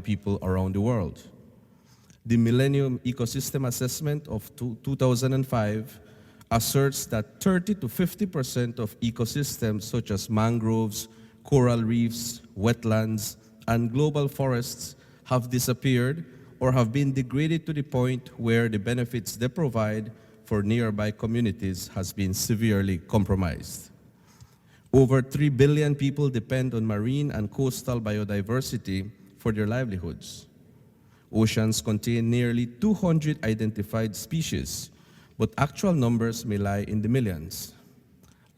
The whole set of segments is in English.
people around the world. The Millennium Ecosystem Assessment of 2005 asserts that 30 to 50% of ecosystems such as mangroves, coral reefs, wetlands, and global forests have disappeared or have been degraded to the point where the benefits they provide for nearby communities has been severely compromised. Over 3 billion people depend on marine and coastal biodiversity for their livelihoods. Oceans contain nearly 200 identified species, but actual numbers may lie in the millions.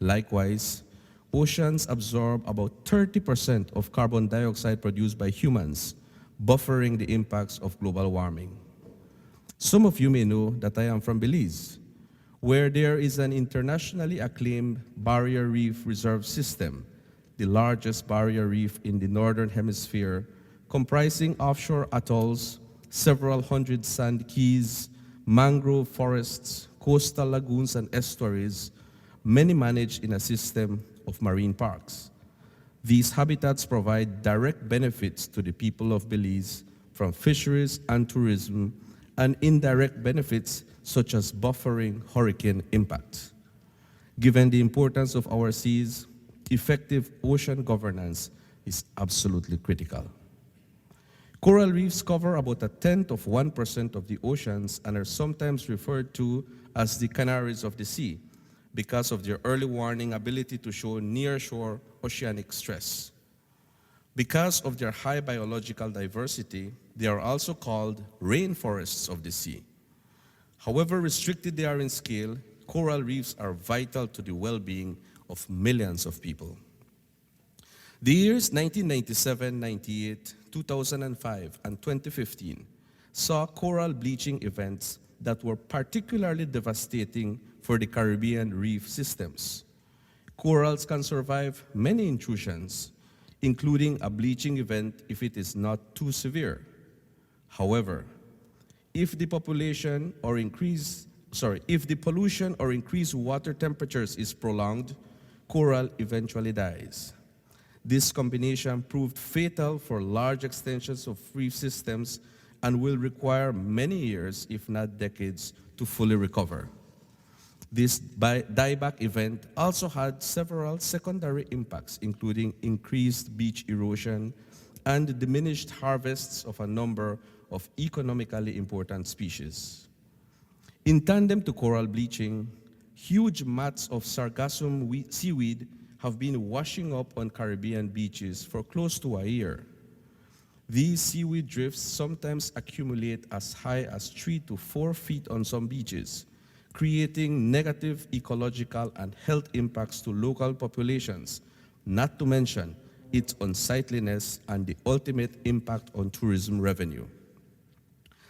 Likewise, oceans absorb about 30% of carbon dioxide produced by humans, buffering the impacts of global warming. Some of you may know that I am from Belize, where there is an internationally acclaimed barrier reef reserve system, the largest barrier reef in the northern hemisphere, comprising offshore atolls, several hundred sand keys, mangrove forests, coastal lagoons and estuaries, many managed in a system of marine parks. These habitats provide direct benefits to the people of Belize from fisheries and tourism, and indirect benefits such as buffering hurricane impact. Given the importance of our seas, effective ocean governance is absolutely critical. Coral reefs cover about 1/10 of the oceans and are sometimes referred to as the canaries of the sea because of their early warning ability to show near-shore oceanic stress. Because of their high biological diversity, they are also called rainforests of the sea. However restricted they are in scale, coral reefs are vital to the well-being of millions of people. The years 1997, 98, 2005, and 2015 saw coral bleaching events that were particularly devastating for the Caribbean reef systems. Corals can survive many intrusions, including a bleaching event if it is not too severe. However, if the pollution or increased water temperatures is prolonged, coral eventually dies. This combination proved fatal for large extensions of reef systems and will require many years, if not decades, to fully recover. This dieback event also had several secondary impacts, including increased beach erosion and diminished harvests of a number of economically important species. In tandem to coral bleaching, huge mats of sargassum seaweed have been washing up on Caribbean beaches for close to a year. These seaweed drifts sometimes accumulate as high as 3 to 4 feet on some beaches, creating negative ecological and health impacts to local populations, not to mention its unsightliness and the ultimate impact on tourism revenue.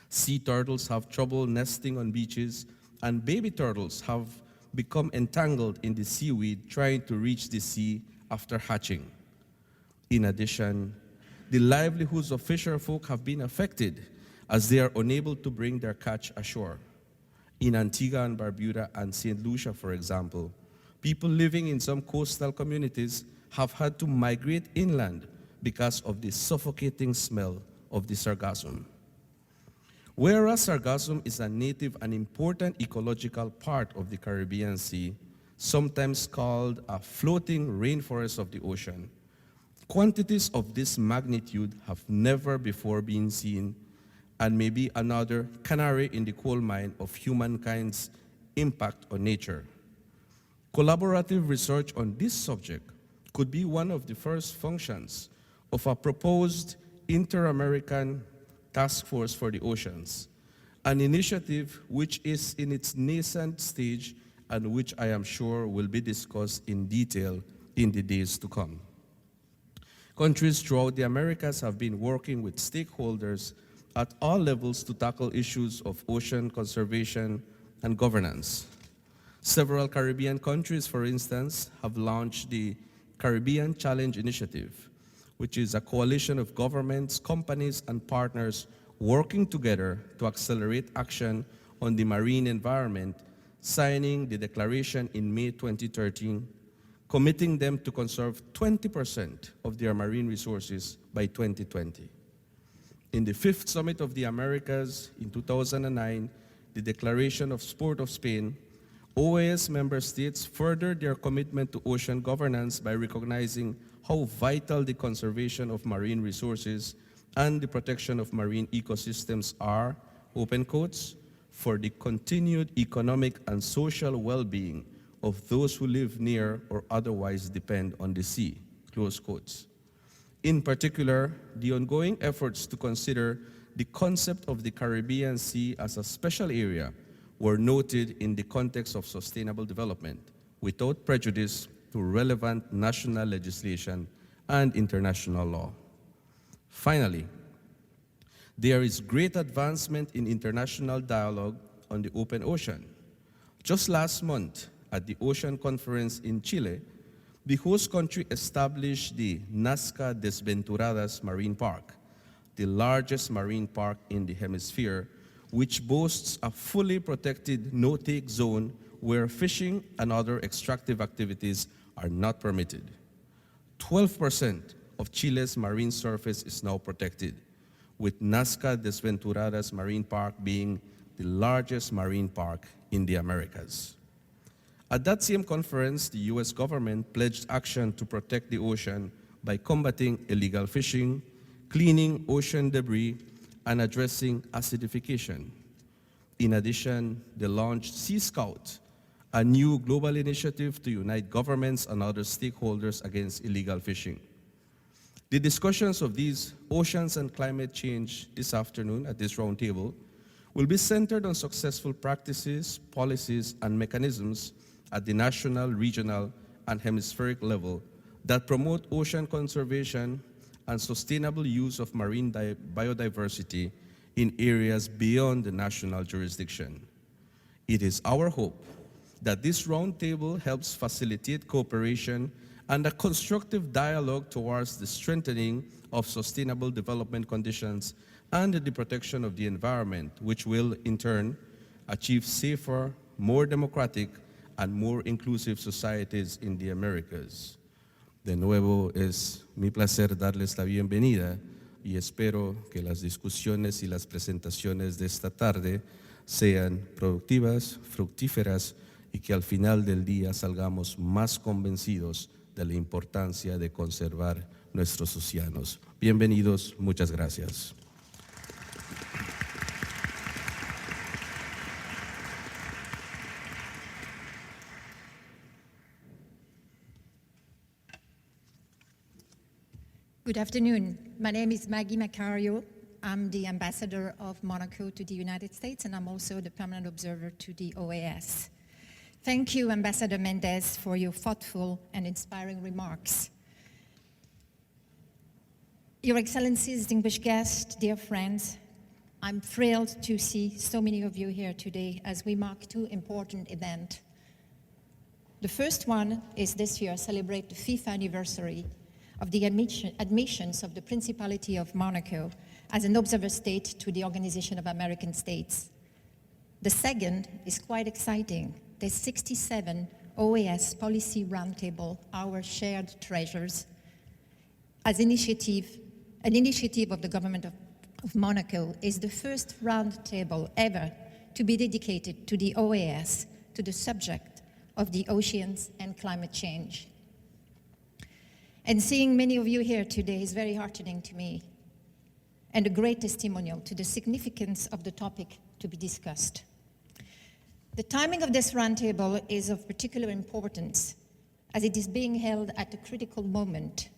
Sea turtles have trouble nesting on beaches, and baby turtles have become entangled in the seaweed trying to reach the sea after hatching. In addition, the livelihoods of fisherfolk have been affected as they are unable to bring their catch ashore. In Antigua and Barbuda and St. Lucia, for example, people living in some coastal communities have had to migrate inland because of the suffocating smell of the sargassum. Whereas sargassum is a native and important ecological part of the Caribbean Sea, sometimes called a floating rainforest of the ocean, quantities of this magnitude have never before been seen and may be another canary in the coal mine of humankind's impact on nature. Collaborative research on this subject could be one of the first functions of a proposed Inter-American Task Force for the Oceans, an initiative which is in its nascent stage and which I am sure will be discussed in detail in the days to come. Countries throughout the Americas have been working with stakeholders at all levels to tackle issues of ocean conservation and governance. Several Caribbean countries, for instance, have launched the Caribbean Challenge Initiative, which is a coalition of governments, companies, and partners working together to accelerate action on the marine environment, signing the declaration in May 2013, committing them to conserve 20% of their marine resources by 2020. In the fifth Summit of the Americas in 2009, the Declaration of Sport of Spain, OAS member states furthered their commitment to ocean governance by recognizing how vital the conservation of marine resources and the protection of marine ecosystems are, open quotes, for the continued economic and social well-being of those who live near or otherwise depend on the sea, close quotes. In particular, the ongoing efforts to consider the concept of the Caribbean Sea as a special area were noted in the context of sustainable development without prejudice to relevant national legislation and international law. Finally, there is great advancement in international dialogue on the open ocean. Just last month, at the Ocean Conference in Chile, the host country established the Nazca Desventuradas Marine Park, the largest marine park in the hemisphere, which boasts a fully protected no-take zone where fishing and other extractive activities are not permitted. 12% of Chile's marine surface is now protected, with Nazca Desventuradas Marine Park being the largest marine park in the Americas. At that same conference, the US government pledged action to protect the ocean by combating illegal fishing, cleaning ocean debris, and addressing acidification. In addition, they launched Sea Scout, a new global initiative to unite governments and other stakeholders against illegal fishing. The discussions of these oceans and climate change this afternoon at this roundtable will be centered on successful practices, policies, and mechanisms at the national, regional, and hemispheric level that promote ocean conservation and sustainable use of marine biodiversity in areas beyond the national jurisdiction. It is our hope that this roundtable helps facilitate cooperation and a constructive dialogue towards the strengthening of sustainable development conditions and the protection of the environment, which will, in turn, achieve safer, more democratic, and more inclusive societies in the Americas. De nuevo, es mi placer darles la bienvenida y espero que las discusiones y las presentaciones de esta tarde sean productivas, fructíferas y que al final del día salgamos más convencidos de la importancia de conservar nuestros océanos. Bienvenidos, muchas gracias. Good afternoon. My name is Maggie Macario. I'm the ambassador of Monaco to the United States, and I'm also the permanent observer to the OAS. Thank you, Ambassador Mendez, for your thoughtful and inspiring remarks. Your Excellencies, distinguished guests, dear friends, I'm thrilled to see so many of you here today as we mark two important events. The first one is this year celebrate the 5th anniversary of the admissions of the Principality of Monaco as an observer state to the Organization of American States. The second is quite exciting. The 67 OAS Policy Roundtable, Our Shared Treasures, as an initiative of the government of Monaco, is the first roundtable ever to be dedicated to the OAS, to the subject of the oceans and climate change. And seeing many of you here today is very heartening to me and a great testimonial to the significance of the topic to be discussed. The timing of this roundtable is of particular importance as it is being held at a critical moment,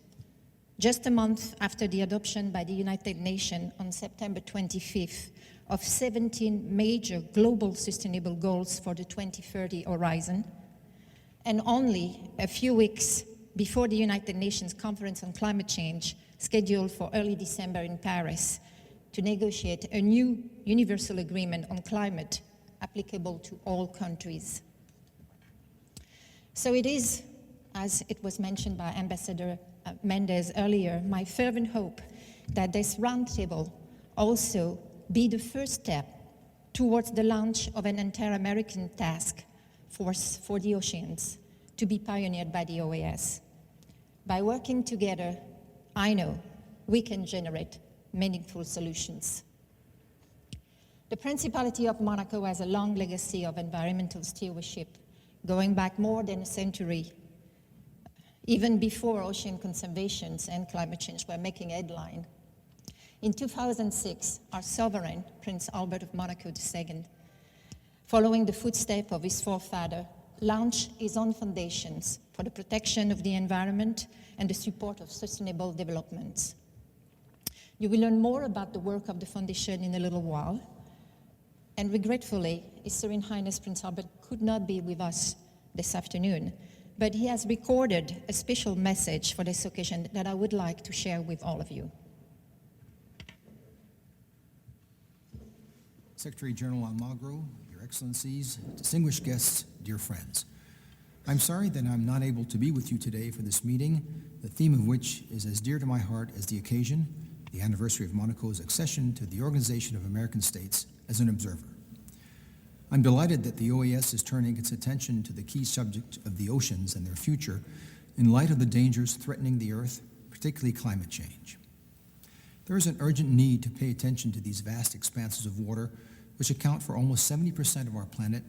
just a month after the adoption by the United Nations on September 25th of 17 major global sustainable goals for the 2030 horizon, and only a few weeks before the United Nations Conference on Climate Change, scheduled for early December in Paris, to negotiate a new universal agreement on climate applicable to all countries. So it is, as it was mentioned by Ambassador Mendez earlier, my fervent hope that this roundtable also be the first step towards the launch of an inter-American task force for the oceans to be pioneered by the OAS. By working together, I know we can generate meaningful solutions. The Principality of Monaco has a long legacy of environmental stewardship, going back more than a century, even before ocean conservation and climate change were making headline. In 2006, our sovereign, Prince Albert of Monaco II, following the footsteps of his forefather, launched his own foundations for the protection of the environment and the support of sustainable development. You will learn more about the work of the foundation in a little while. And regretfully, His Serene Highness Prince Albert could not be with us this afternoon, but he has recorded a special message for this occasion that I would like to share with all of you. Secretary General Almagro, Your Excellencies, distinguished guests, dear friends. I'm sorry that I'm not able to be with you today for this meeting, the theme of which is as dear to my heart as the occasion, the anniversary of Monaco's accession to the Organization of American States as an observer. I'm delighted that the OAS is turning its attention to the key subject of the oceans and their future in light of the dangers threatening the Earth, particularly climate change. There is an urgent need to pay attention to these vast expanses of water, which account for almost 70% of our planet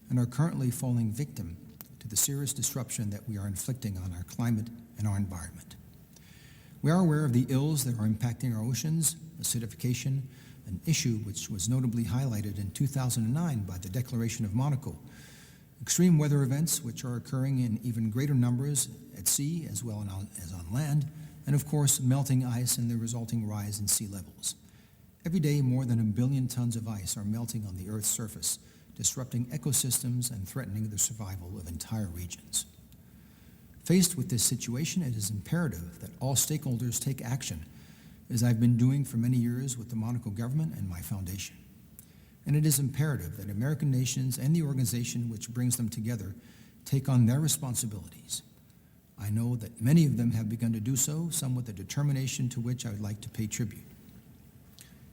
and are currently falling victim to the serious disruption that we are inflicting on our climate and our environment. We are aware of the ills that are impacting our oceans, acidification, an issue which was notably highlighted in 2009 by the Declaration of Monaco, extreme weather events which are occurring in even greater numbers at sea as well as on land, and of course melting ice and the resulting rise in sea levels. Every day more than 1 billion tons of ice are melting on the Earth's surface, disrupting ecosystems and threatening the survival of entire regions. Faced with this situation, it is imperative that all stakeholders take action, as I've been doing for many years with the Monaco government and my foundation. And it is imperative that American nations and the organization which brings them together take on their responsibilities. I know that many of them have begun to do so, some with a determination to which I would like to pay tribute.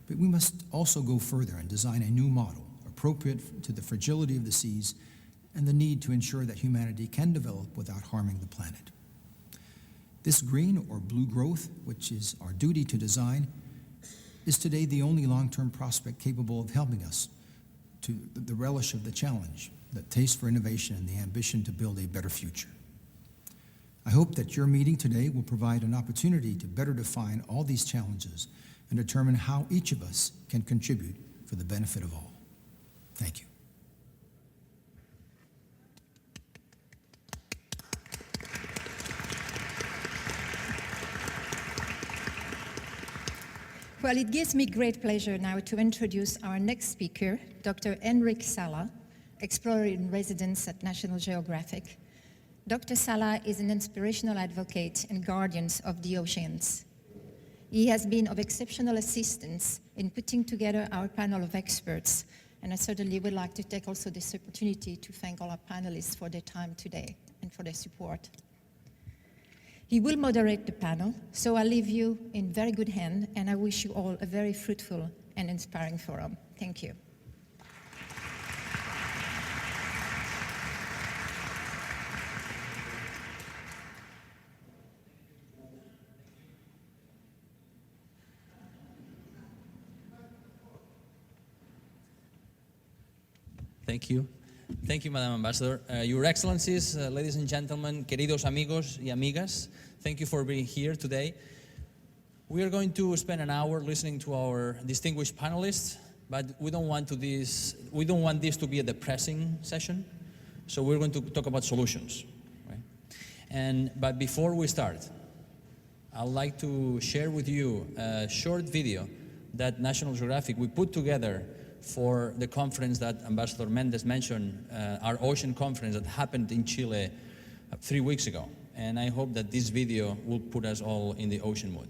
But we must also go further and design a new model appropriate to the fragility of the seas and the need to ensure that humanity can develop without harming the planet. This green or blue growth, which is our duty to design, is today the only long-term prospect capable of helping us to the relish of the challenge, the taste for innovation, and the ambition to build a better future. I hope that your meeting today will provide an opportunity to better define all these challenges and determine how each of us can contribute for the benefit of all. Thank you. Well, it gives me great pleasure now to introduce our next speaker, Dr. Henrik Sala, Explorer in Residence at National Geographic. Dr. Sala is an inspirational advocate and guardian of the oceans. He has been of exceptional assistance in putting together our panel of experts, and I certainly would like to take also this opportunity to thank all our panelists for their time today and for their support. He will moderate the panel, so I leave you in very good hands, and I wish you all a very fruitful and inspiring forum. Thank you. Thank you. Thank you, Madam Ambassador. Your Excellencies, ladies and gentlemen, queridos amigos y amigas, thank you for being here today. We are going to spend an hour listening to our distinguished panelists, but we don't want this to be a depressing session, so we're going to talk about solutions. Right? But before we start, I'd like to share with you a short video that National Geographic we put together for the conference that Ambassador Mendes mentioned, our ocean conference that happened in Chile 3 weeks ago. And I hope that this video will put us all in the ocean mood.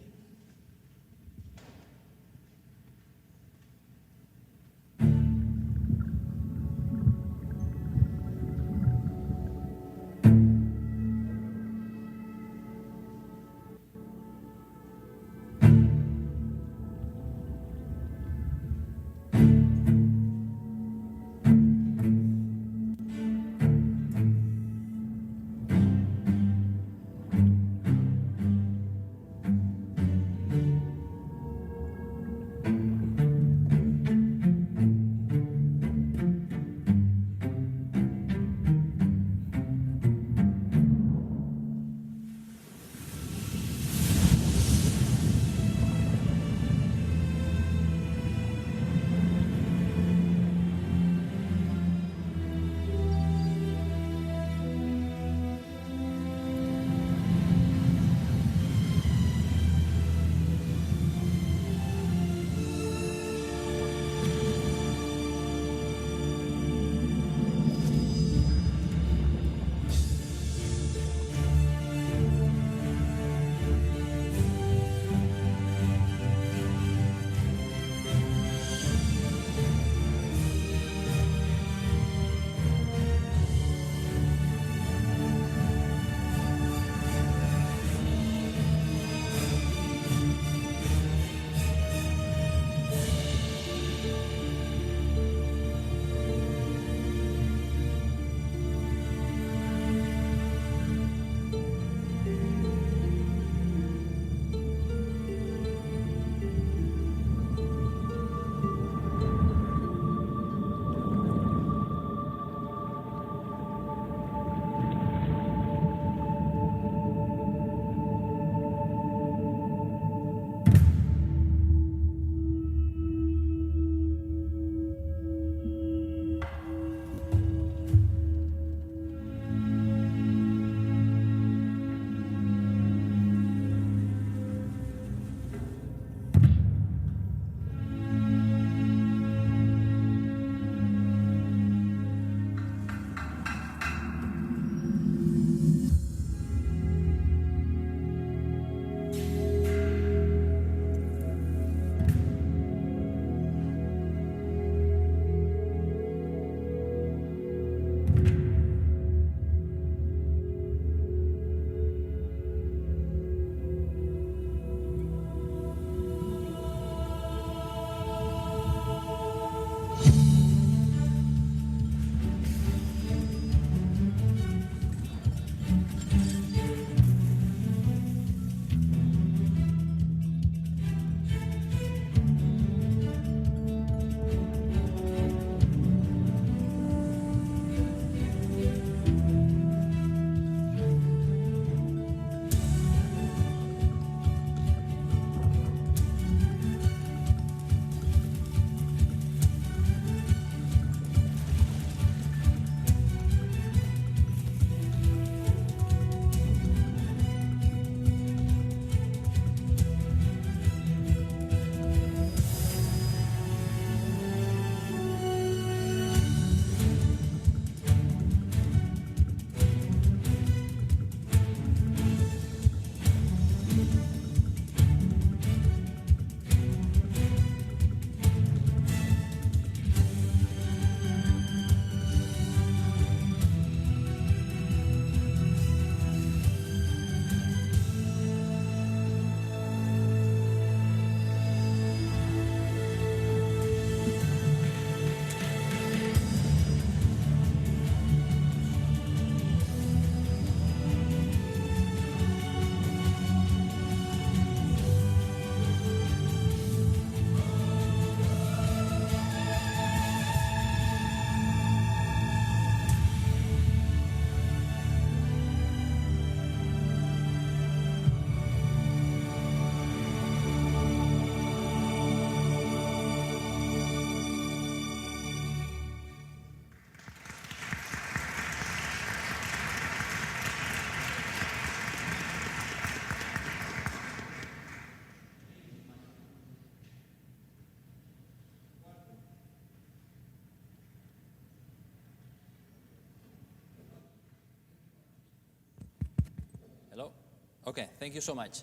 Okay, thank you so much.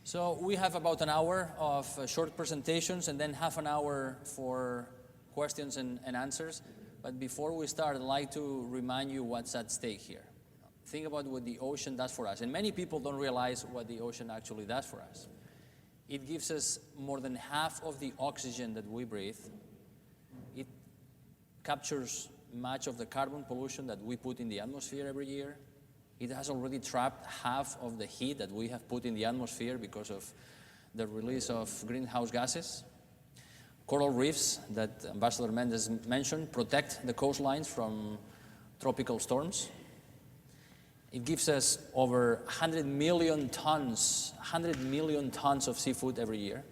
So we have about an hour of short presentations and then half an hour for questions and answers. But before we start, I'd like to remind you what's at stake here. Think about what the ocean does for us. And many people don't realize what the ocean actually does for us. It gives us more than half of the oxygen that we breathe. It captures much of the carbon pollution that we put in the atmosphere every year. It has already trapped half of the heat that we have put in the atmosphere because of the release of greenhouse gases. Coral reefs that Ambassador Mendez mentioned protect the coastlines from tropical storms. It gives us over 100 million tons of seafood every year.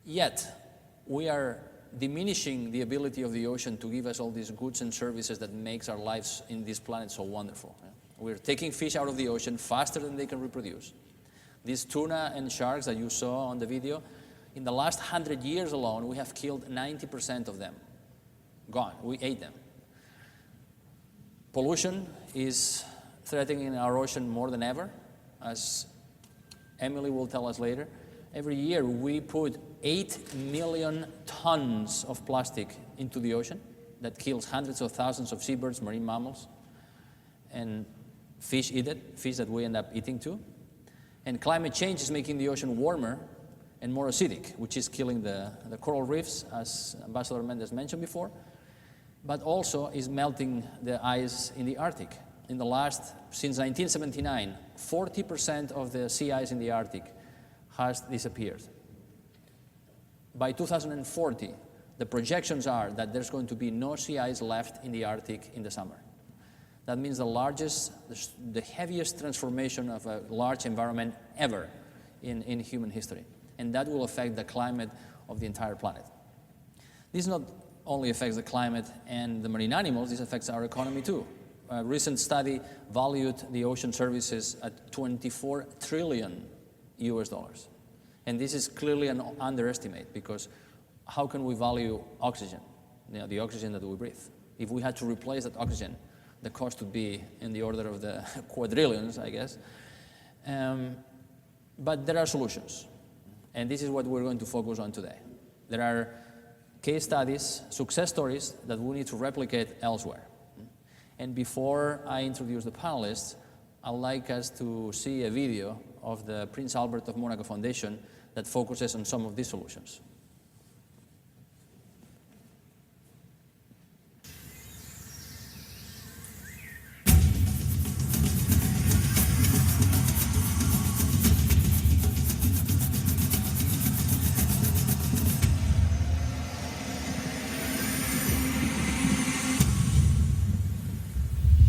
Yet, we are diminishing the ability of the ocean to give us all these goods and services that makes our lives in this planet so wonderful. We're taking fish out of the ocean faster than they can reproduce. These tuna and sharks that you saw on the video, in the last 100 years alone, we have killed 90% of them. Gone. We ate them. Pollution is threatening our ocean more than ever, as Emily will tell us later. Every year, we put 8 million tons of plastic into the ocean that kills hundreds of thousands of seabirds, marine mammals, and fish eat it, fish that we end up eating too. And climate change is making the ocean warmer and more acidic, which is killing the coral reefs, as Ambassador Mendez mentioned before, but also is melting the ice in the Arctic. Since 1979, 40% of the sea ice in the Arctic has disappeared. By 2040, the projections are that there's going to be no sea ice left in the Arctic in the summer. That means the heaviest transformation of a large environment ever in human history. And that will affect the climate of the entire planet. This not only affects the climate and the marine animals, this affects our economy too. A recent study valued the ocean services at $24 trillion. And this is clearly an underestimate, because how can we value oxygen, the oxygen that we breathe? If we had to replace that oxygen, the cost would be in the order of the quadrillions, I guess. But there are solutions, and this is what we're going to focus on today. There are case studies, success stories that we need to replicate elsewhere. And before I introduce the panelists, I'd like us to see a video of the Prince Albert of Monaco Foundation that focuses on some of these solutions.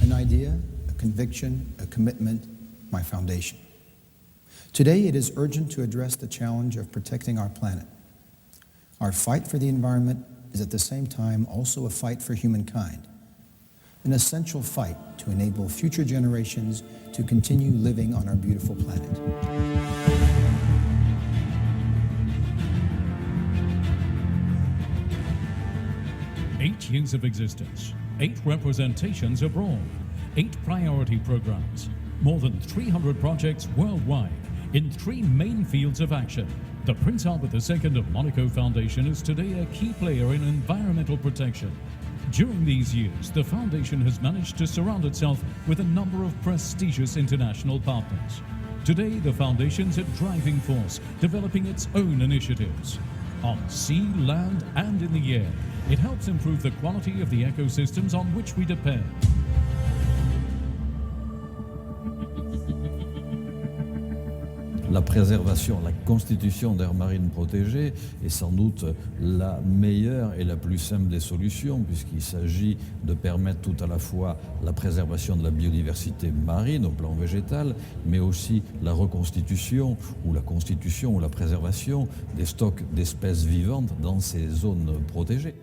An idea, a conviction, a commitment, my foundation. Today, it is urgent to address the challenge of protecting our planet. Our fight for the environment is at the same time also a fight for humankind, an essential fight to enable future generations to continue living on our beautiful planet. 8 years of existence, 8 representations abroad, 8 priority programs, more than 300 projects worldwide in 3 main fields of action. The Prince Albert II of Monaco Foundation is today a key player in environmental protection. During these years, the foundation has managed to surround itself with a number of prestigious international partners. Today, the foundation's a driving force, developing its own initiatives. On sea, land, and in the air, it helps improve the quality of the ecosystems on which we depend. La préservation, la constitution d'aires marines protégées est sans doute la meilleure et la plus simple des solutions, puisqu'il s'agit de permettre tout à la fois la préservation de la biodiversité marine au plan végétal, mais aussi la reconstitution ou la constitution ou la préservation des stocks d'espèces vivantes dans ces zones protégées.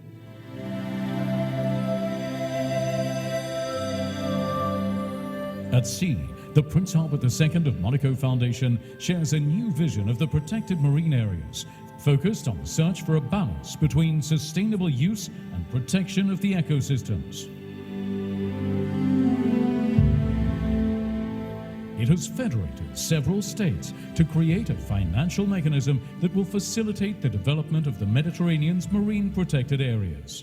At sea, the Prince Albert II of Monaco Foundation shares a new vision of the protected marine areas, focused on the search for a balance between sustainable use and protection of the ecosystems. It has federated several states to create a financial mechanism that will facilitate the development of the Mediterranean's marine protected areas.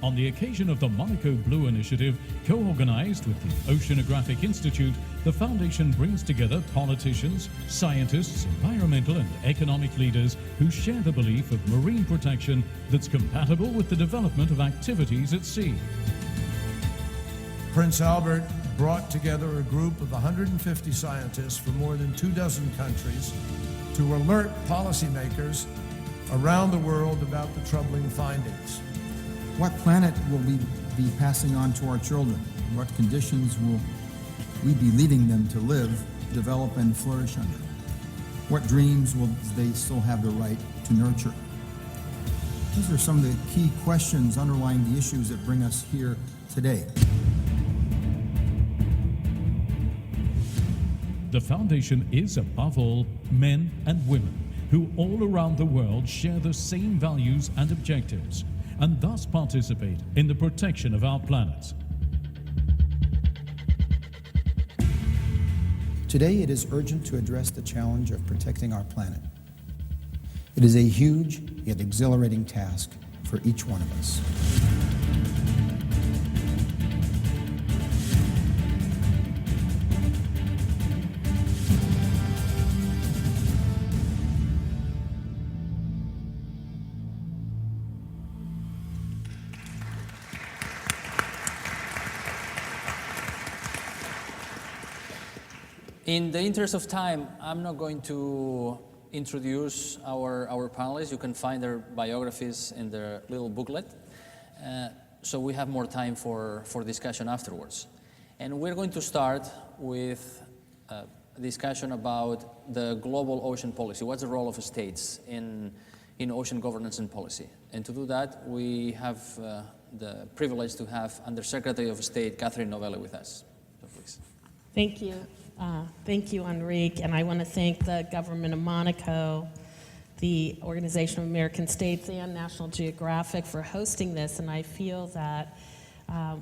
On the occasion of the Monaco Blue Initiative, co-organized with the Oceanographic Institute, the Foundation brings together politicians, scientists, environmental and economic leaders who share the belief of marine protection that's compatible with the development of activities at sea. Prince Albert brought together a group of 150 scientists from more than 24 countries to alert policymakers around the world about the troubling findings. What planet will we be passing on to our children? What conditions will we be leaving them to live, develop, and flourish under? What dreams will they still have the right to nurture? These are some of the key questions underlying the issues that bring us here today. The Foundation is, above all, men and women who all around the world share the same values and objectives, and thus participate in the protection of our planet. Today, it is urgent to address the challenge of protecting our planet. It is a huge yet exhilarating task for each one of us. In the interest of time, I'm not going to introduce our panelists. You can find their biographies in the little booklet. So we have more time for discussion afterwards. And we're going to start with a discussion about the global ocean policy. What's the role of states in ocean governance and policy? And to do that, we have the privilege to have Undersecretary of State Catherine Novelli with us. So please. Thank you. Thank you, Enrique, and I want to thank the government of Monaco, the Organization of American States, and National Geographic for hosting this. And I feel that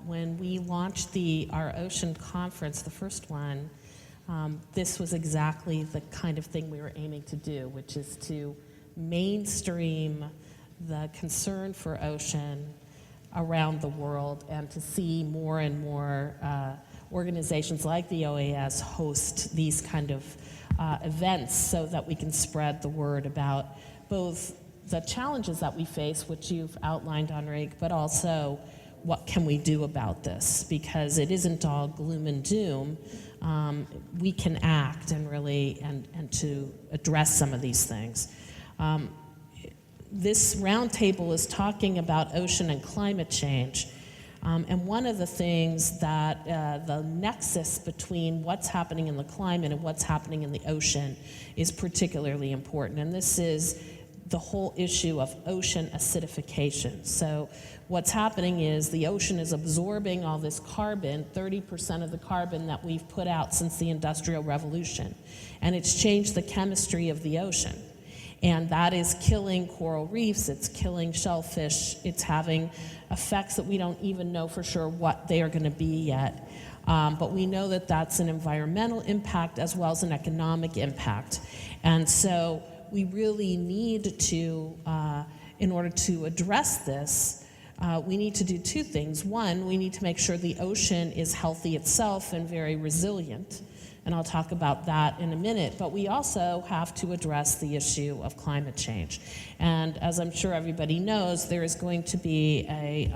when we launched our ocean conference, the first one, this was exactly the kind of thing we were aiming to do, which is to mainstream the concern for ocean around the world and to see more and more organizations like the OAS host these kind of events so that we can spread the word about both the challenges that we face, which you've outlined, Enrique, but also what can we do about this? Because it isn't all gloom and doom. We can act and really and to address some of these things. This roundtable is talking about ocean and climate change. And one of the things that the nexus between what's happening in the climate and what's happening in the ocean is particularly important. And this is the whole issue of ocean acidification. So what's happening is the ocean is absorbing all this carbon, 30% of the carbon that we've put out since the Industrial Revolution. And it's changed the chemistry of the ocean. And that is killing coral reefs, it's killing shellfish, it's having effects that we don't even know for sure what they are going to be yet. But we know that that's an environmental impact as well as an economic impact. And so we really need to, in order to address this, we need to do two things. One, we need to make sure the ocean is healthy itself and very resilient. And I'll talk about that in a minute, but we also have to address the issue of climate change. And as I'm sure everybody knows, there is going to be a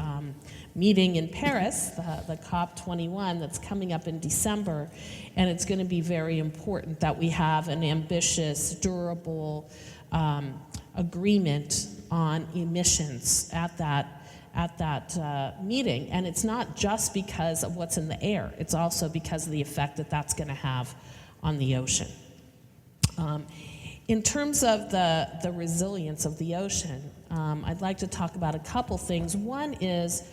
meeting in Paris, the COP21, that's coming up in December, and it's going to be very important that we have an ambitious, durable agreement on emissions at that meeting. And it's not just because of what's in the air, it's also because of the effect that that's going to have on the ocean. In terms of the resilience of the ocean, I'd like to talk about a couple things. One is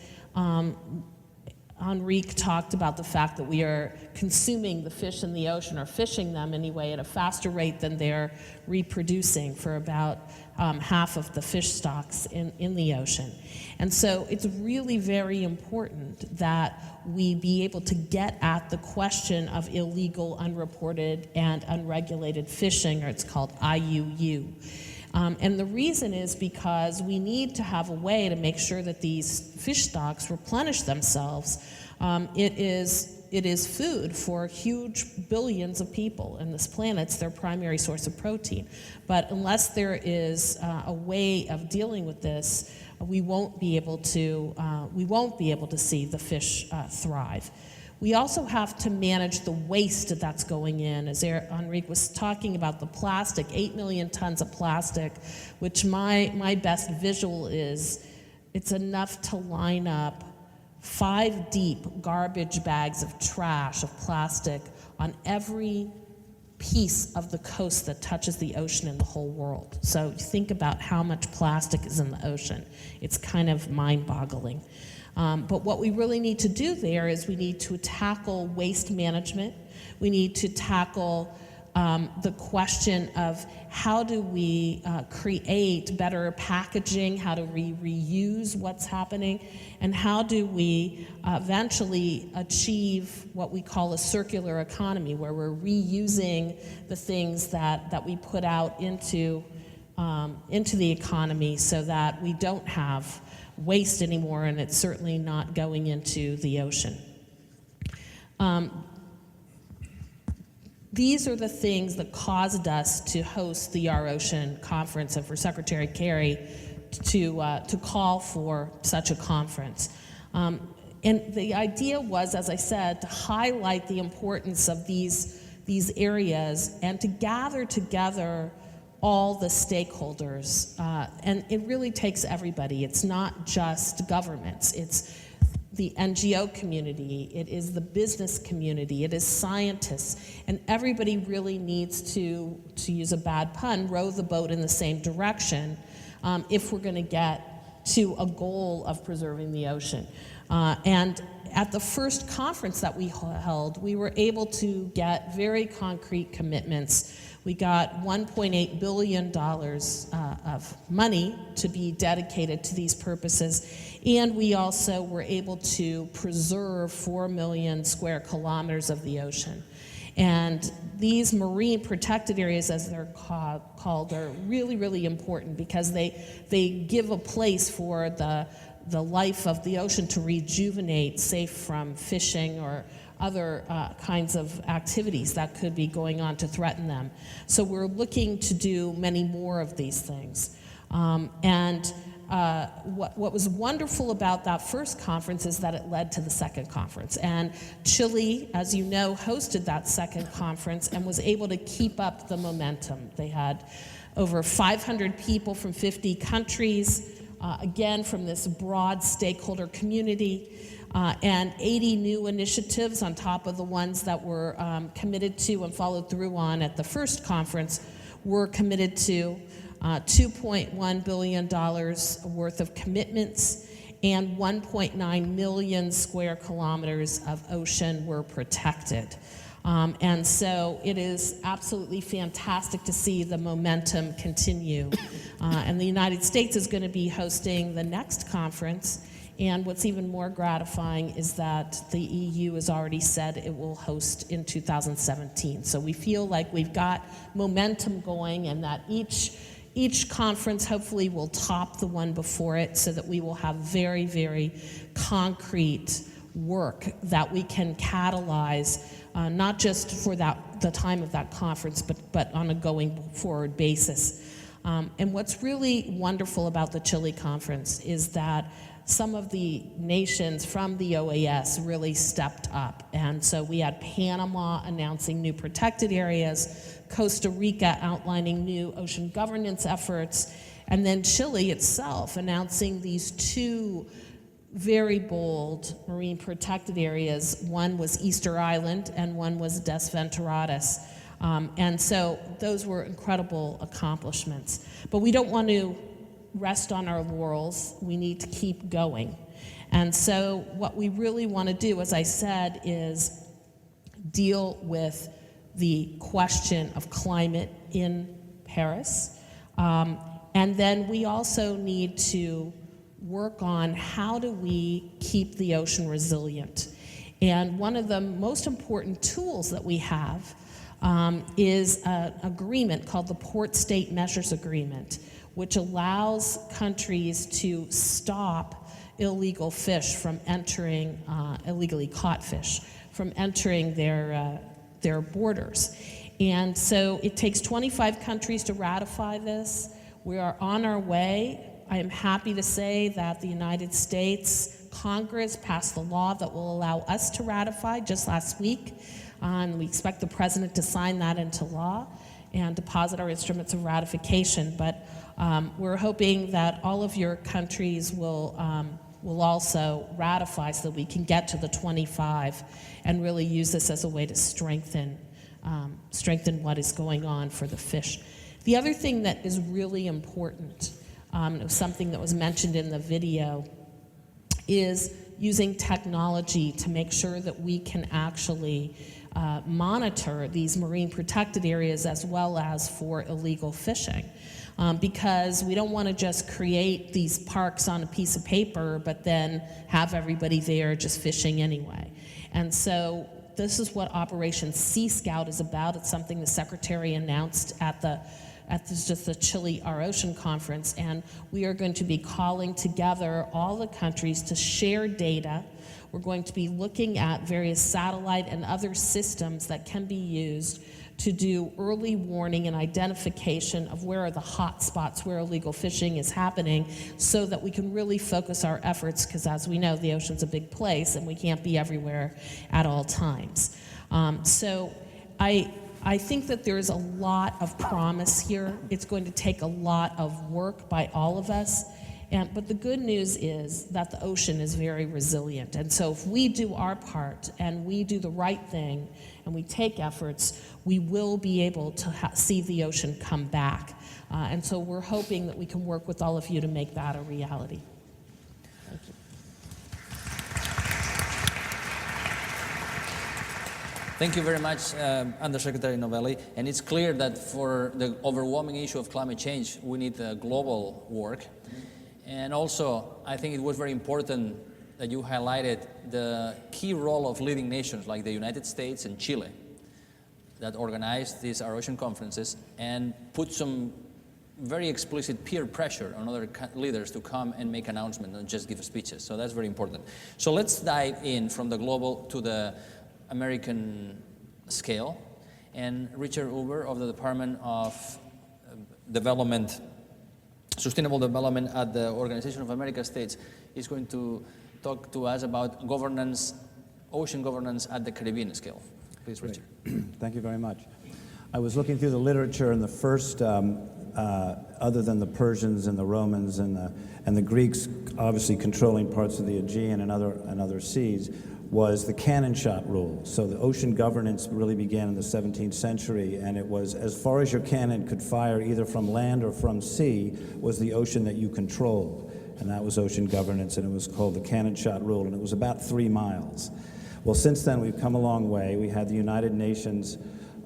Enrique talked about the fact that we are consuming the fish in the ocean, or fishing them anyway, at a faster rate than they're reproducing for about half of the fish stocks in the ocean. And so it's really very important that we be able to get at the question of illegal, unreported, and unregulated fishing, or it's called IUU. And the reason is because we need to have a way to make sure that these fish stocks replenish themselves. It is food for huge billions of people in this planet. It's their primary source of protein. But unless there is a way of dealing with this, we won't be able to see the fish thrive. We also have to manage the waste that's going in. As Enrique was talking about the plastic, 8 million tons of plastic, which my best visual is, it's enough to line up 5 deep garbage bags of trash, of plastic, on every piece of the coast that touches the ocean in the whole world. So think about how much plastic is in the ocean. It's kind of mind-boggling. But what we really need to do there is we need to tackle waste management. We need to tackle the question of how do we create better packaging, how do we reuse what's happening, and how do we eventually achieve what we call a circular economy, where we're reusing the things that we put out into the economy so that we don't have waste anymore, and it's certainly not going into the ocean. These are the things that caused us to host the Our Ocean Conference, and for Secretary Kerry to call for such a conference. And the idea was, as I said, to highlight the importance of these areas and to gather together all the stakeholders. And it really takes everybody. It's not just governments. It's the NGO community, it is the business community, it is scientists, and everybody really needs to use a bad pun, row the boat in the same direction if we're going to get to a goal of preserving the ocean. And at the first conference that we held, we were able to get very concrete commitments. We got $1.8 billion of money to be dedicated to these purposes, and we also were able to preserve 4 million square kilometers of the ocean. And these marine protected areas, as they're called, are really, really important because they give a place for the life of the ocean to rejuvenate, safe from fishing or other kinds of activities that could be going on to threaten them. So we're looking to do many more of these things. What was wonderful about that first conference is that it led to the second conference. And Chile, as you know, hosted that second conference and was able to keep up the momentum. They had over 500 people from 50 countries, again, from this broad stakeholder community. And 80 new initiatives on top of the ones that were committed to and followed through on at the first conference were committed to. $2.1 billion worth of commitments, and 1.9 million square kilometers of ocean were protected. And so it is absolutely fantastic to see the momentum continue. And the United States is going to be hosting the next conference. And what's even more gratifying is that the EU has already said it will host in 2017. So we feel like we've got momentum going, and that each conference hopefully will top the one before it, so that we will have very, very concrete work that we can catalyze, not just for the time of that conference, but on a going forward basis. And what's really wonderful about the Chile conference is that some of the nations from the OAS really stepped up. And so we had Panama announcing new protected areas, Costa Rica outlining new ocean governance efforts, and then Chile itself announcing these 2 very bold marine protected areas. One was Easter Island and one was Des Venturadas. And so those were incredible accomplishments. But we don't want to rest on our laurels. We need to keep going. And so what we really want to do, as I said, is deal with the question of climate in Paris. And then we also need to work on how do we keep the ocean resilient. And one of the most important tools that we have is an agreement called the Port State Measures Agreement, which allows countries to stop illegal fish from entering, illegally caught fish, from entering their borders. And so it takes 25 countries to ratify this. We are on our way. I am happy to say that the United States Congress passed the law that will allow us to ratify just last week. And we expect the president to sign that into law and deposit our instruments of ratification. But we're hoping that all of your countries will also ratify so that we can get to the 25 and really use this as a way to strengthen what is going on for the fish. The other thing that is really important, it was something that was mentioned in the video, is using technology to make sure that we can actually monitor these marine protected areas as well as for illegal fishing. Because we don't want to just create these parks on a piece of paper but then have everybody there just fishing anyway. And so this is what Operation Sea Scout is about. It's something the Secretary announced at the Chile Our Ocean Conference, and we are going to be calling together all the countries to share data. We're going to be looking at various satellite and other systems that can be used to do early warning and identification of where are the hot spots where illegal fishing is happening, so that we can really focus our efforts, because as we know, the ocean's a big place and we can't be everywhere at all times. So I think that there is a lot of promise here. It's going to take a lot of work by all of us. But the good news is that the ocean is very resilient. And so if we do our part and we do the right thing and we take efforts, we will be able to see the ocean come back. And so we're hoping that we can work with all of you to make that a reality. Thank you. Thank you very much, Undersecretary Novelli. And it's clear that for the overwhelming issue of climate change, we need global work. And also, I think it was very important that you highlighted the key role of leading nations like the United States and Chile that organized these Our Ocean conferences and put some very explicit peer pressure on other leaders to come and make announcements and just give speeches. So that's very important. So let's dive in from the global to the American scale. And Richard Uber of the Department of Sustainable Development at the Organization of American States is going to talk to us about governance, ocean governance at the Caribbean scale. Please, Richard. Thank you very much. I was looking through the literature, and the first, other than the Persians and the Romans and the Greeks obviously controlling parts of the Aegean and other seas, was the cannon shot rule. So the ocean governance really began in the 17th century, and it was as far as your cannon could fire either from land or from sea was the ocean that you controlled. And that was ocean governance, and it was called the cannon shot rule, and it was about 3 miles. Well, since then we've come a long way. We had the United Nations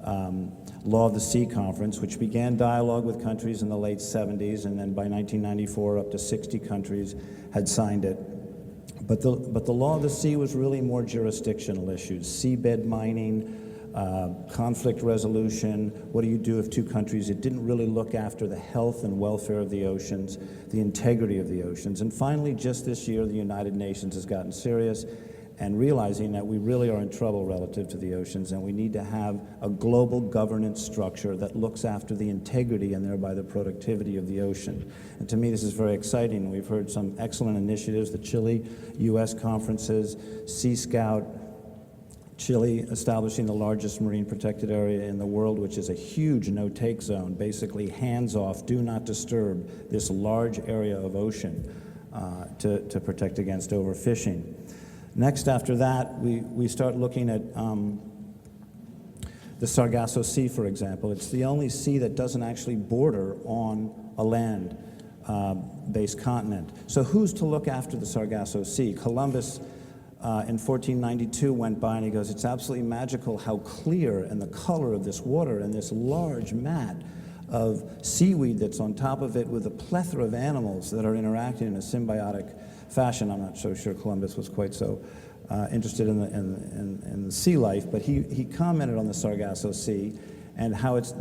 Law of the Sea Conference, which began dialogue with countries in the late 70s, and then by 1994 up to 60 countries had signed it. But the Law of the Sea was really more jurisdictional issues: seabed mining, conflict resolution, what do you do if 2 countries? It didn't really look after the health and welfare of the oceans, the integrity of the oceans. And finally, just this year, the United Nations has gotten serious and realizing that we really are in trouble relative to the oceans, and we need to have a global governance structure that looks after the integrity and thereby the productivity of the ocean. And to me, this is very exciting. We've heard some excellent initiatives, the Chile U.S. conferences, Sea Scout, Chile establishing the largest marine protected area in the world, which is a huge no-take zone, basically hands-off, do not disturb this large area of ocean to protect against overfishing. Next, after that, we start looking at the Sargasso Sea, for example. It's the only sea that doesn't actually border on a land based continent. So who's to look after the Sargasso Sea? Columbus in 1492 went by and he goes, it's absolutely magical how clear and the color of this water and this large mat of seaweed that's on top of it with a plethora of animals that are interacting in a symbiotic fashion. I'm not so sure Columbus was quite so interested in the sea life, but he commented on the Sargasso Sea and how it's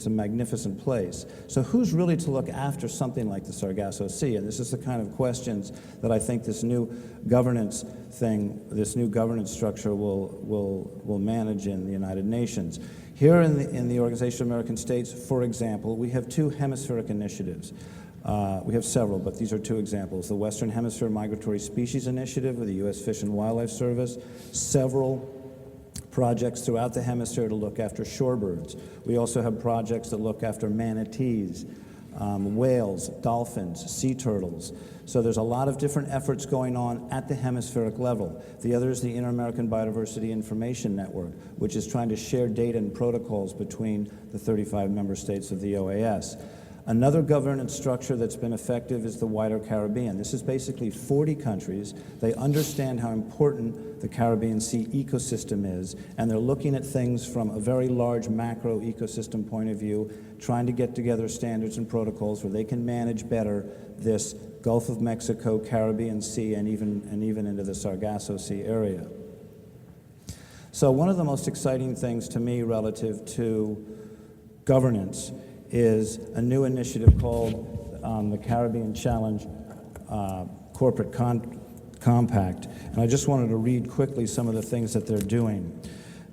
a magnificent place. So who's really to look after something like the Sargasso Sea? And this is the kind of questions that I think this new governance thing, this new governance structure will manage in the United Nations. Here in the Organization of American States, for example, we have two hemispheric initiatives. We have several, but these are two examples. The Western Hemisphere Migratory Species Initiative with the U.S. Fish and Wildlife Service, several projects throughout the hemisphere to look after shorebirds. We also have projects that look after manatees, whales, dolphins, sea turtles. So there's a lot of different efforts going on at the hemispheric level. The other is the Inter-American Biodiversity Information Network, which is trying to share data and protocols between the 35 member states of the OAS. Another governance structure that's been effective is the wider Caribbean. This is basically 40 countries. They understand how important the Caribbean Sea ecosystem is, and they're looking at things from a very large macro ecosystem point of view, trying to get together standards and protocols where they can manage better this Gulf of Mexico, Caribbean Sea, and even into the Sargasso Sea area. So one of the most exciting things to me relative to governance is a new initiative called the Caribbean Challenge Corporate Compact. And I just wanted to read quickly some of the things that they're doing.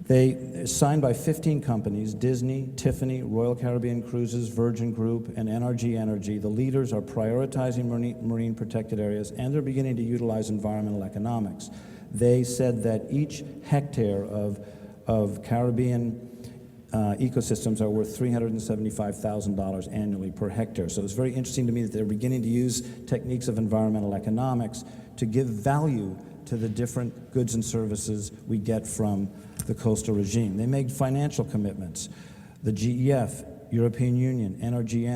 They signed by 15 companies, Disney, Tiffany, Royal Caribbean Cruises, Virgin Group, and NRG Energy. The leaders are prioritizing marine protected areas, and they're beginning to utilize environmental economics. They said that each hectare of Caribbean ecosystems are worth $375,000 annually per hectare. So it's very interesting to me that they're beginning to use techniques of environmental economics to give value to the different goods and services we get from the coastal regime. They made financial commitments. The GEF, European Union, NRG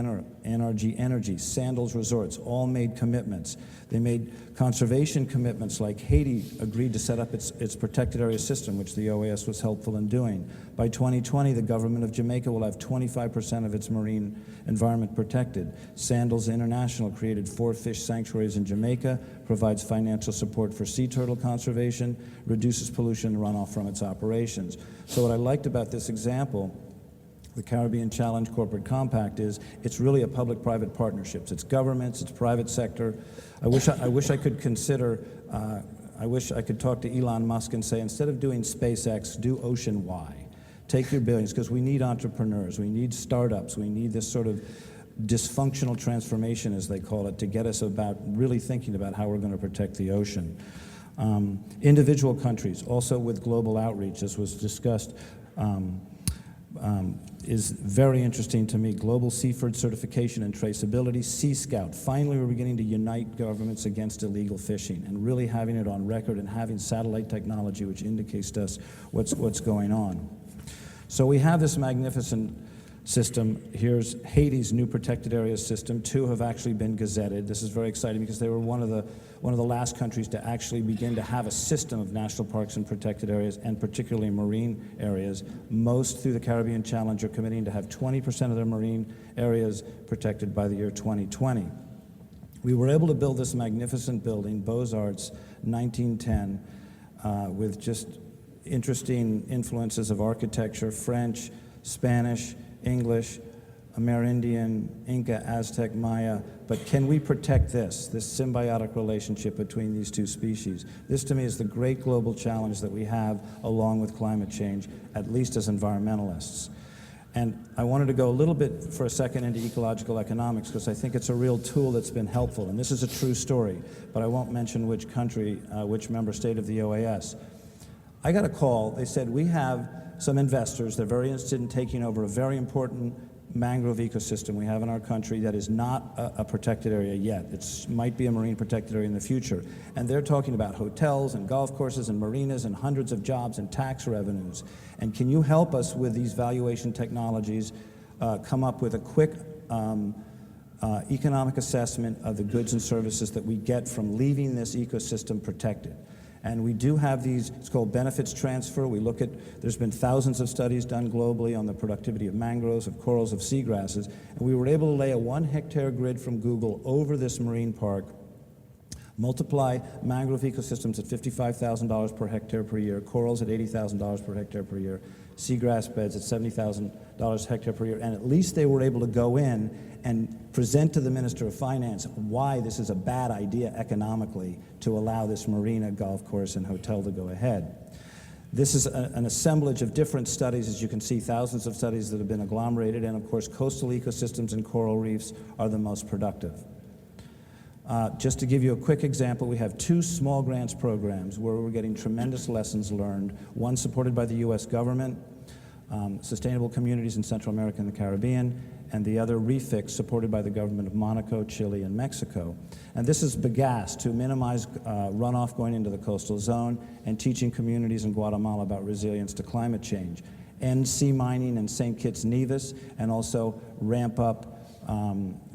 Energy, Sandals Resorts, all made commitments. They made conservation commitments, like Haiti agreed to set up its protected area system, which the OAS was helpful in doing. By 2020, the government of Jamaica will have 25% of its marine environment protected. Sandals International created 4 fish sanctuaries in Jamaica, provides financial support for sea turtle conservation, reduces pollution and runoff from its operations. So what I liked about this example, the Caribbean Challenge Corporate Compact, is it's really a public-private partnerships. It's governments, it's private sector. I wish I could consider, I wish I could talk to Elon Musk and say, instead of doing SpaceX, do Ocean Y. Take your billions, because we need entrepreneurs, we need startups, we need this sort of dysfunctional transformation, as they call it, to get us about really thinking about how we're going to protect the ocean. Individual countries, also with global outreach, as was discussed, is very interesting to me. Global Seaford Certification and Traceability, Sea Scout. Finally, we're beginning to unite governments against illegal fishing and really having it on record and having satellite technology which indicates to us what's going on. So we have this magnificent system. Here's Haiti's new protected areas system. 2 have actually been gazetted. This is very exciting because they were one of the last countries to actually begin to have a system of national parks and protected areas, and particularly marine areas. Most through the Caribbean Challenge are committing to have 20% of their marine areas protected by the year 2020. We were able to build this magnificent building, Beaux-Arts, 1910, with just interesting influences of architecture, French, Spanish, English, Amerindian, Inca, Aztec, Maya, but can we protect this symbiotic relationship between these two species? This, to me, is the great global challenge that we have along with climate change, at least as environmentalists. And I wanted to go a little bit for a second into ecological economics, because I think it's a real tool that's been helpful, and this is a true story, but I won't mention which country, which member state of the OAS. I got a call. They said, we have some investors, they're very interested in taking over a very important mangrove ecosystem we have in our country that is not a protected area yet. It might be a marine protected area in the future. And they're talking about hotels and golf courses and marinas and hundreds of jobs and tax revenues. And can you help us with these valuation technologies come up with a quick economic assessment of the goods and services that we get from leaving this ecosystem protected. And we do have these, it's called benefits transfer. We look at, there's been thousands of studies done globally on the productivity of mangroves, of corals, of seagrasses, and we were able to lay a 1 hectare grid from Google over this marine park, multiply mangrove ecosystems at $55,000 per hectare per year, corals at $80,000 per hectare per year, seagrass beds at $70,000 a hectare per year, and at least they were able to go in and present to the Minister of Finance why this is a bad idea economically to allow this marina, golf course, and hotel to go ahead. This is an assemblage of different studies. As you can see, thousands of studies that have been agglomerated, and of course coastal ecosystems and coral reefs are the most productive. Just to give you a quick example, we have 2 small grants programs where we're getting tremendous lessons learned, one supported by the US government, Sustainable Communities in Central America and the Caribbean, and the other REFIX, supported by the government of Monaco, Chile, and Mexico. And this is BAGAS, to minimize runoff going into the coastal zone and teaching communities in Guatemala about resilience to climate change. End sea mining in St. Kitts Nevis, and also ramp up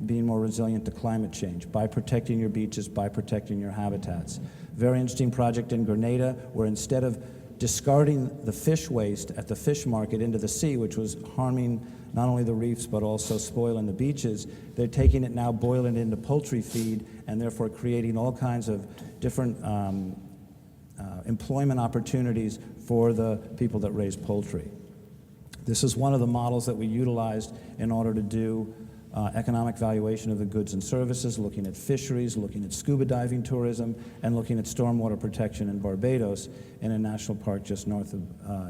being more resilient to climate change by protecting your beaches, by protecting your habitats. Very interesting project in Grenada, where instead of discarding the fish waste at the fish market into the sea, which was harming not only the reefs but also spoiling the beaches, they're taking it now, boiling it into poultry feed, and therefore creating all kinds of different employment opportunities for the people that raise poultry. This is one of the models that we utilized in order to do economic valuation of the goods and services, looking at fisheries, looking at scuba diving tourism, and looking at stormwater protection in Barbados in a national park just north of,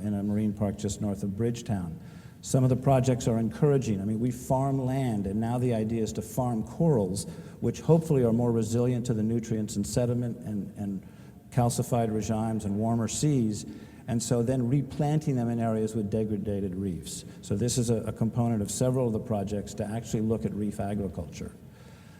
in a marine park just north of Bridgetown. Some of the projects are encouraging. I mean, we farm land, and now the idea is to farm corals, which hopefully are more resilient to the nutrients and sediment and calcified regimes and warmer seas, and so then replanting them in areas with degraded reefs. So this is a component of several of the projects to actually look at reef agriculture.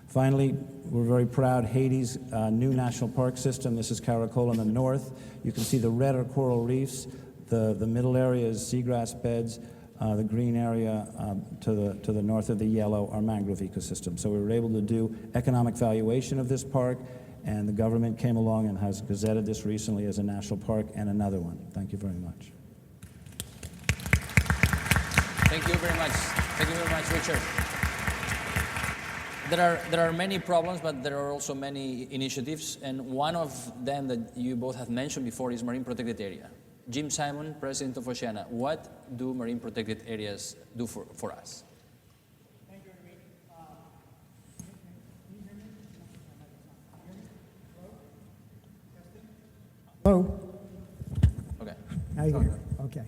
Finally, we're very proud, Haiti's new national park system. This is Caracola in the north. You can see the red are coral reefs. The middle area is seagrass beds. The green area to the north of the yellow are mangrove ecosystems. So we were able to do economic valuation of this park, and the government came along and has gazetted this recently as a national park, and another one. Thank you very much. Thank you very much. Thank you very much, Richard. There are many problems, but there are also many initiatives, and one of them that you both have mentioned before is Marine Protected Area. Jim Simon, President of Oceana, what do Marine Protected Areas do for us? Thank you, Enrique. Hello? Okay. Now you hear. Okay.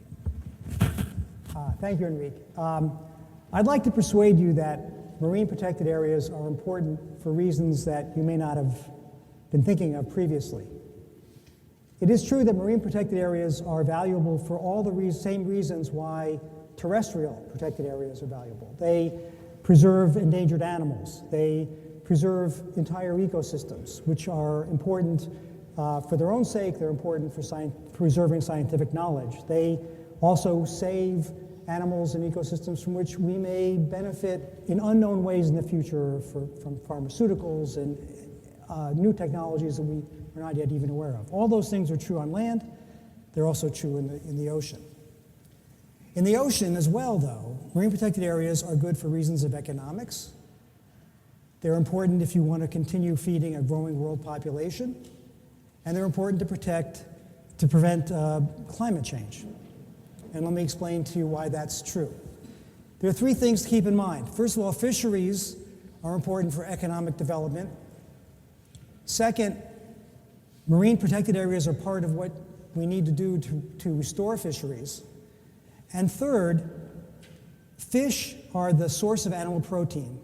Thank you, Enrique. I'd like to persuade you that marine protected areas are important for reasons that you may not have been thinking of previously. It is true that marine protected areas are valuable for all the same reasons why terrestrial protected areas are valuable. They preserve endangered animals. They preserve entire ecosystems, which are important for their own sake. They're important for preserving scientific knowledge. They also save animals and ecosystems from which we may benefit in unknown ways in the future from pharmaceuticals and new technologies that we're not yet even aware of. All those things are true on land. They're also true in the ocean. In the ocean as well, though, marine protected areas are good for reasons of economics. They're important if you want to continue feeding a growing world population. And they're important to prevent climate change. And let me explain to you why that's true. There are 3 things to keep in mind. First of all, fisheries are important for economic development. Second, marine protected areas are part of what we need to do to restore fisheries. And third, fish are the source of animal protein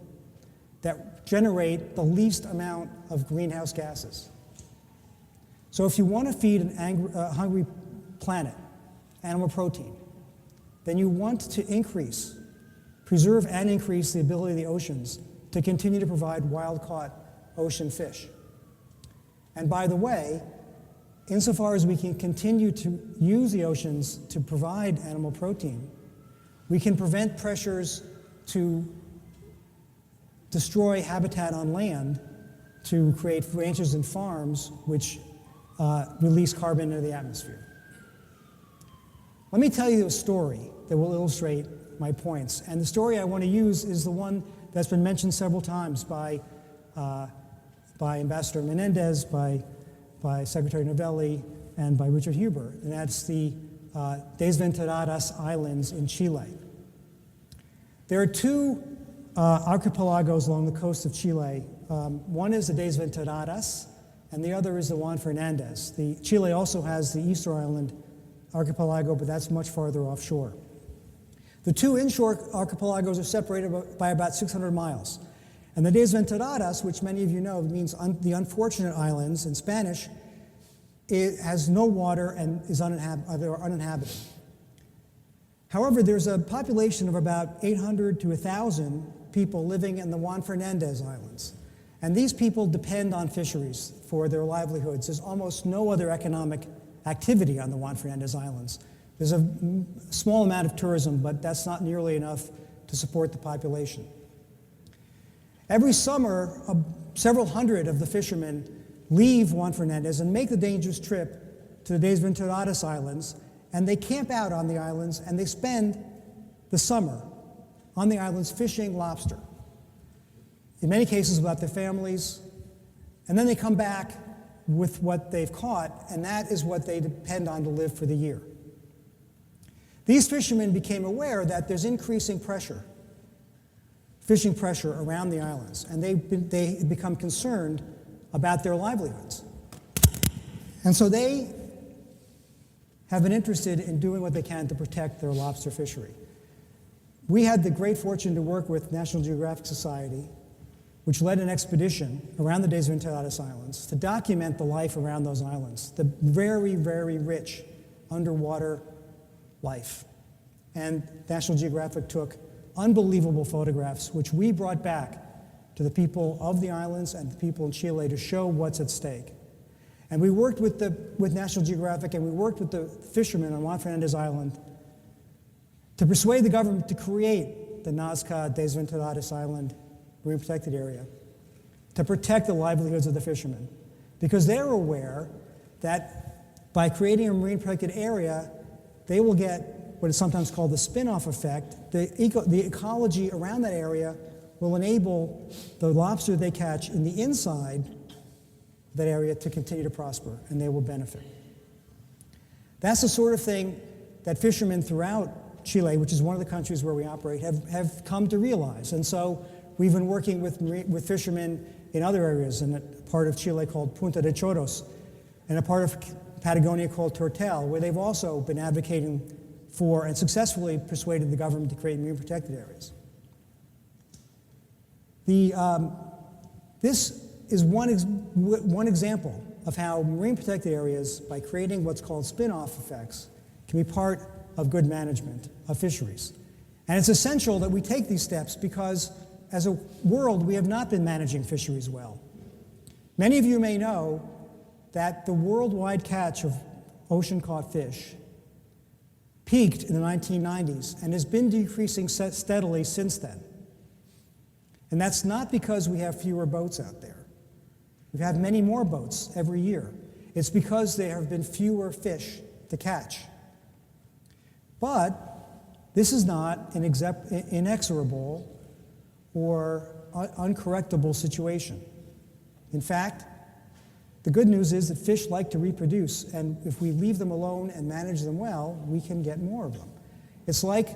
that generate the least amount of greenhouse gases. So if you want to feed a hungry planet animal protein, then you want to preserve and increase the ability of the oceans to continue to provide wild-caught ocean fish. And by the way, insofar as we can continue to use the oceans to provide animal protein, we can prevent pressures to destroy habitat on land to create ranches and farms which release carbon into the atmosphere. Let me tell you a story that will illustrate my points. And the story I want to use is the one that's been mentioned several times by Ambassador Menendez, by Secretary Novelli, and by Richard Huber, and that's the Desventuradas Islands in Chile. There are two archipelagos along the coast of Chile. One is the Desventuradas, and the other is the Juan Fernandez. Chile also has the Easter Island archipelago, but that's much farther offshore. The two inshore archipelagos are separated by about 600 miles. And the Desventuradas, which many of you know means the unfortunate islands in Spanish, it has no water and is uninhabited. However, there's a population of about 800 to 1,000 people living in the Juan Fernandez Islands. And these people depend on fisheries for their livelihoods. There's almost no other economic activity on the Juan Fernandez Islands. There's a small amount of tourism, but that's not nearly enough to support the population. Every summer, several hundred of the fishermen leave Juan Fernandez and make the dangerous trip to the Desventuradas Islands, and they camp out on the islands, and they spend the summer on the islands fishing lobster, in many cases without their families, and then they come back with what they've caught, and that is what they depend on to live for the year. These fishermen became aware that there's increasing pressure, fishing pressure around the islands, and they become concerned about their livelihoods. And so they have been interested in doing what they can to protect their lobster fishery. We had the great fortune to work with National Geographic Society, which led an expedition around the Desventuradas Islands to document the life around those islands, the very, very rich underwater life. And National Geographic took unbelievable photographs, which we brought back to the people of the islands and the people in Chile to show what's at stake. And we worked with National Geographic, and we worked with the fishermen on Juan Fernandez Island to persuade the government to create the Nazca Desventuradas Island Marine Protected Area to protect the livelihoods of the fishermen, because they're aware that by creating a marine protected area, they will get what is sometimes called the spin-off effect. The ecology around that area will enable the lobster they catch in the inside of that area to continue to prosper, and they will benefit. That's the sort of thing that fishermen throughout Chile, which is one of the countries where we operate, have come to realize. And so we've been working with fishermen in other areas, in a part of Chile called Punta de Choros, and a part of Patagonia called Tortel, where they've also been advocating for and successfully persuaded the government to create marine protected areas. This is one example of how marine protected areas, by creating what's called spin-off effects, can be part of good management of fisheries. And it's essential that we take these steps because, as a world, we have not been managing fisheries well. Many of you may know that the worldwide catch of ocean-caught fish peaked in the 1990s and has been decreasing steadily since then. And that's not because we have fewer boats out there. We've had many more boats every year. It's because there have been fewer fish to catch. But this is not an inexorable or uncorrectable situation. In fact, the good news is that fish like to reproduce, and if we leave them alone and manage them well, we can get more of them. It's like,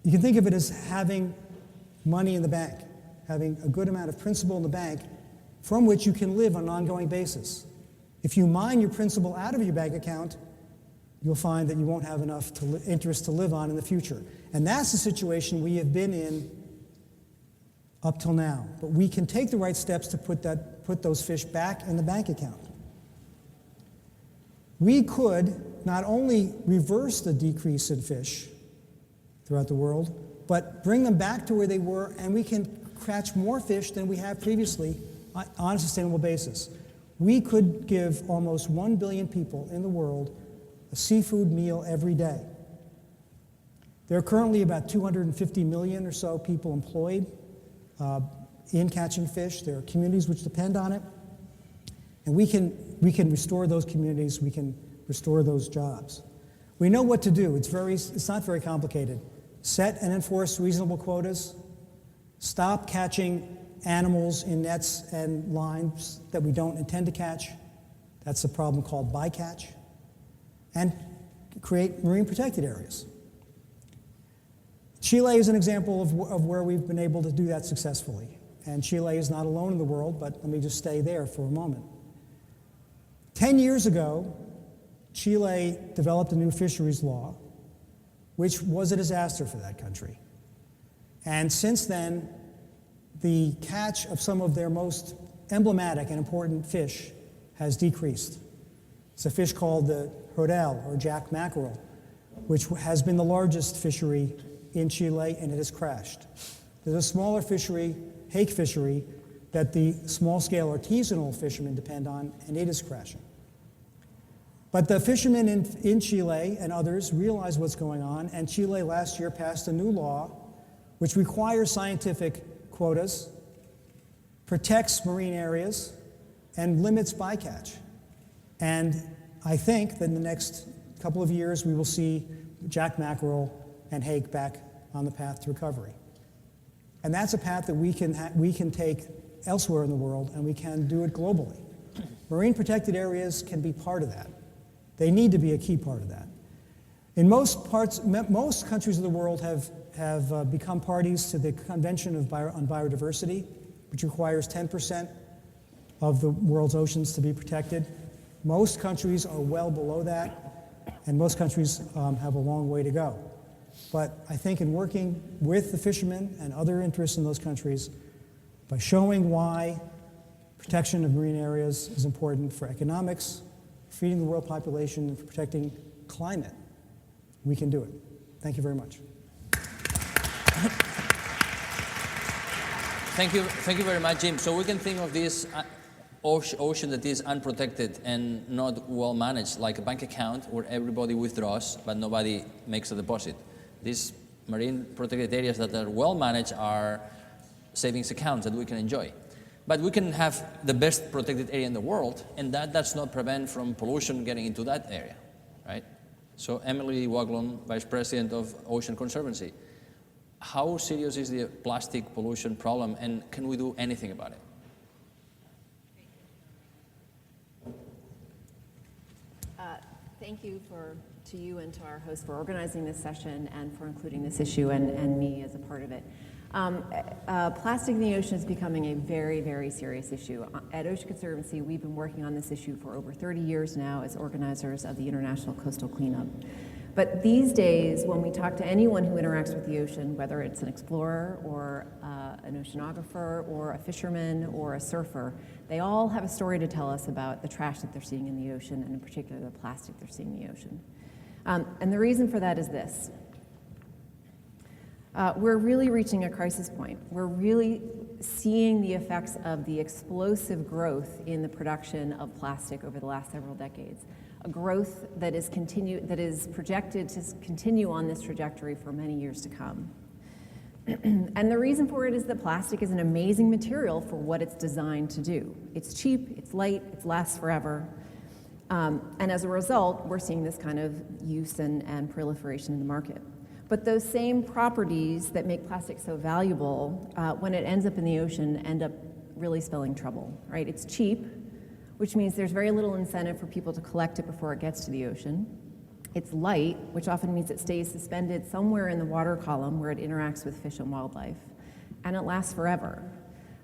you can think of it as having money in the bank, having a good amount of principal in the bank from which you can live on an ongoing basis. If you mine your principal out of your bank account, you'll find that you won't have enough interest to live on in the future. And that's the situation we have been in up till now. But we can take the right steps to put those fish back in the bank account. We could not only reverse the decrease in fish throughout the world, but bring them back to where they were, and we can catch more fish than we have previously on a sustainable basis. We could give almost 1 billion people in the world a seafood meal every day. There are currently about 250 million or so people employed in catching fish. There are communities which depend on it. And we can restore those communities, we can restore those jobs. We know what to do. It's not very complicated. Set and enforce reasonable quotas. Stop catching animals in nets and lines that we don't intend to catch. That's a problem called bycatch. And create marine protected areas. Chile is an example of where we've been able to do that successfully. And Chile is not alone in the world, but let me just stay there for a moment. 10 years ago, Chile developed a new fisheries law, which was a disaster for that country. And since then, the catch of some of their most emblematic and important fish has decreased. It's a fish called the Jodel, or jack mackerel, which has been the largest fishery in Chile, and it has crashed. There's a smaller fishery, hake fishery, that the small-scale artisanal fishermen depend on, and it is crashing. But the fishermen in Chile and others realize what's going on, and Chile last year passed a new law which requires scientific quotas, protects marine areas, and limits bycatch. And I think that in the next couple of years we will see jack mackerel and hake back on the path to recovery. And that's a path that we can take elsewhere in the world, and we can do it globally. Marine protected areas can be part of that. They need to be a key part of that. In most countries of the world have become parties to the Convention on Biodiversity, which requires 10% of the world's oceans to be protected. Most countries are well below that, and most countries have a long way to go. But I think in working with the fishermen and other interests in those countries, by showing why protection of marine areas is important for economics, feeding the world population, and for protecting climate, we can do it. Thank you very much. Thank you very much, Jim. So we can think of this ocean that is unprotected and not well managed, like a bank account where everybody withdraws but nobody makes a deposit. These marine protected areas that are well managed are savings accounts that we can enjoy. But we can have the best protected area in the world, and that does not prevent from pollution getting into that area, right? So Emily Waglund, Vice President of Ocean Conservancy, how serious is the plastic pollution problem, and can we do anything about it? Thank you to you and to our host for organizing this session and for including this issue and me as a part of it. Plastic in the ocean is becoming a very, very serious issue. At Ocean Conservancy, we've been working on this issue for over 30 years now as organizers of the International Coastal Cleanup. But these days, when we talk to anyone who interacts with the ocean, whether it's an explorer or an oceanographer or a fisherman or a surfer, they all have a story to tell us about the trash that they're seeing in the ocean, and in particular the plastic they're seeing in the ocean. And the reason for that is this. We're really reaching a crisis point. We're really seeing the effects of the explosive growth in the production of plastic over the last several decades, a growth that is projected to continue on this trajectory for many years to come. And the reason for it is that plastic is an amazing material for what it's designed to do. It's cheap, it's light, it lasts forever. And as a result, we're seeing this kind of use and proliferation in the market. But those same properties that make plastic so valuable, when it ends up in the ocean, end up really spelling trouble, right? It's cheap, which means there's very little incentive for people to collect it before it gets to the ocean. It's light, which often means it stays suspended somewhere in the water column where it interacts with fish and wildlife. And it lasts forever.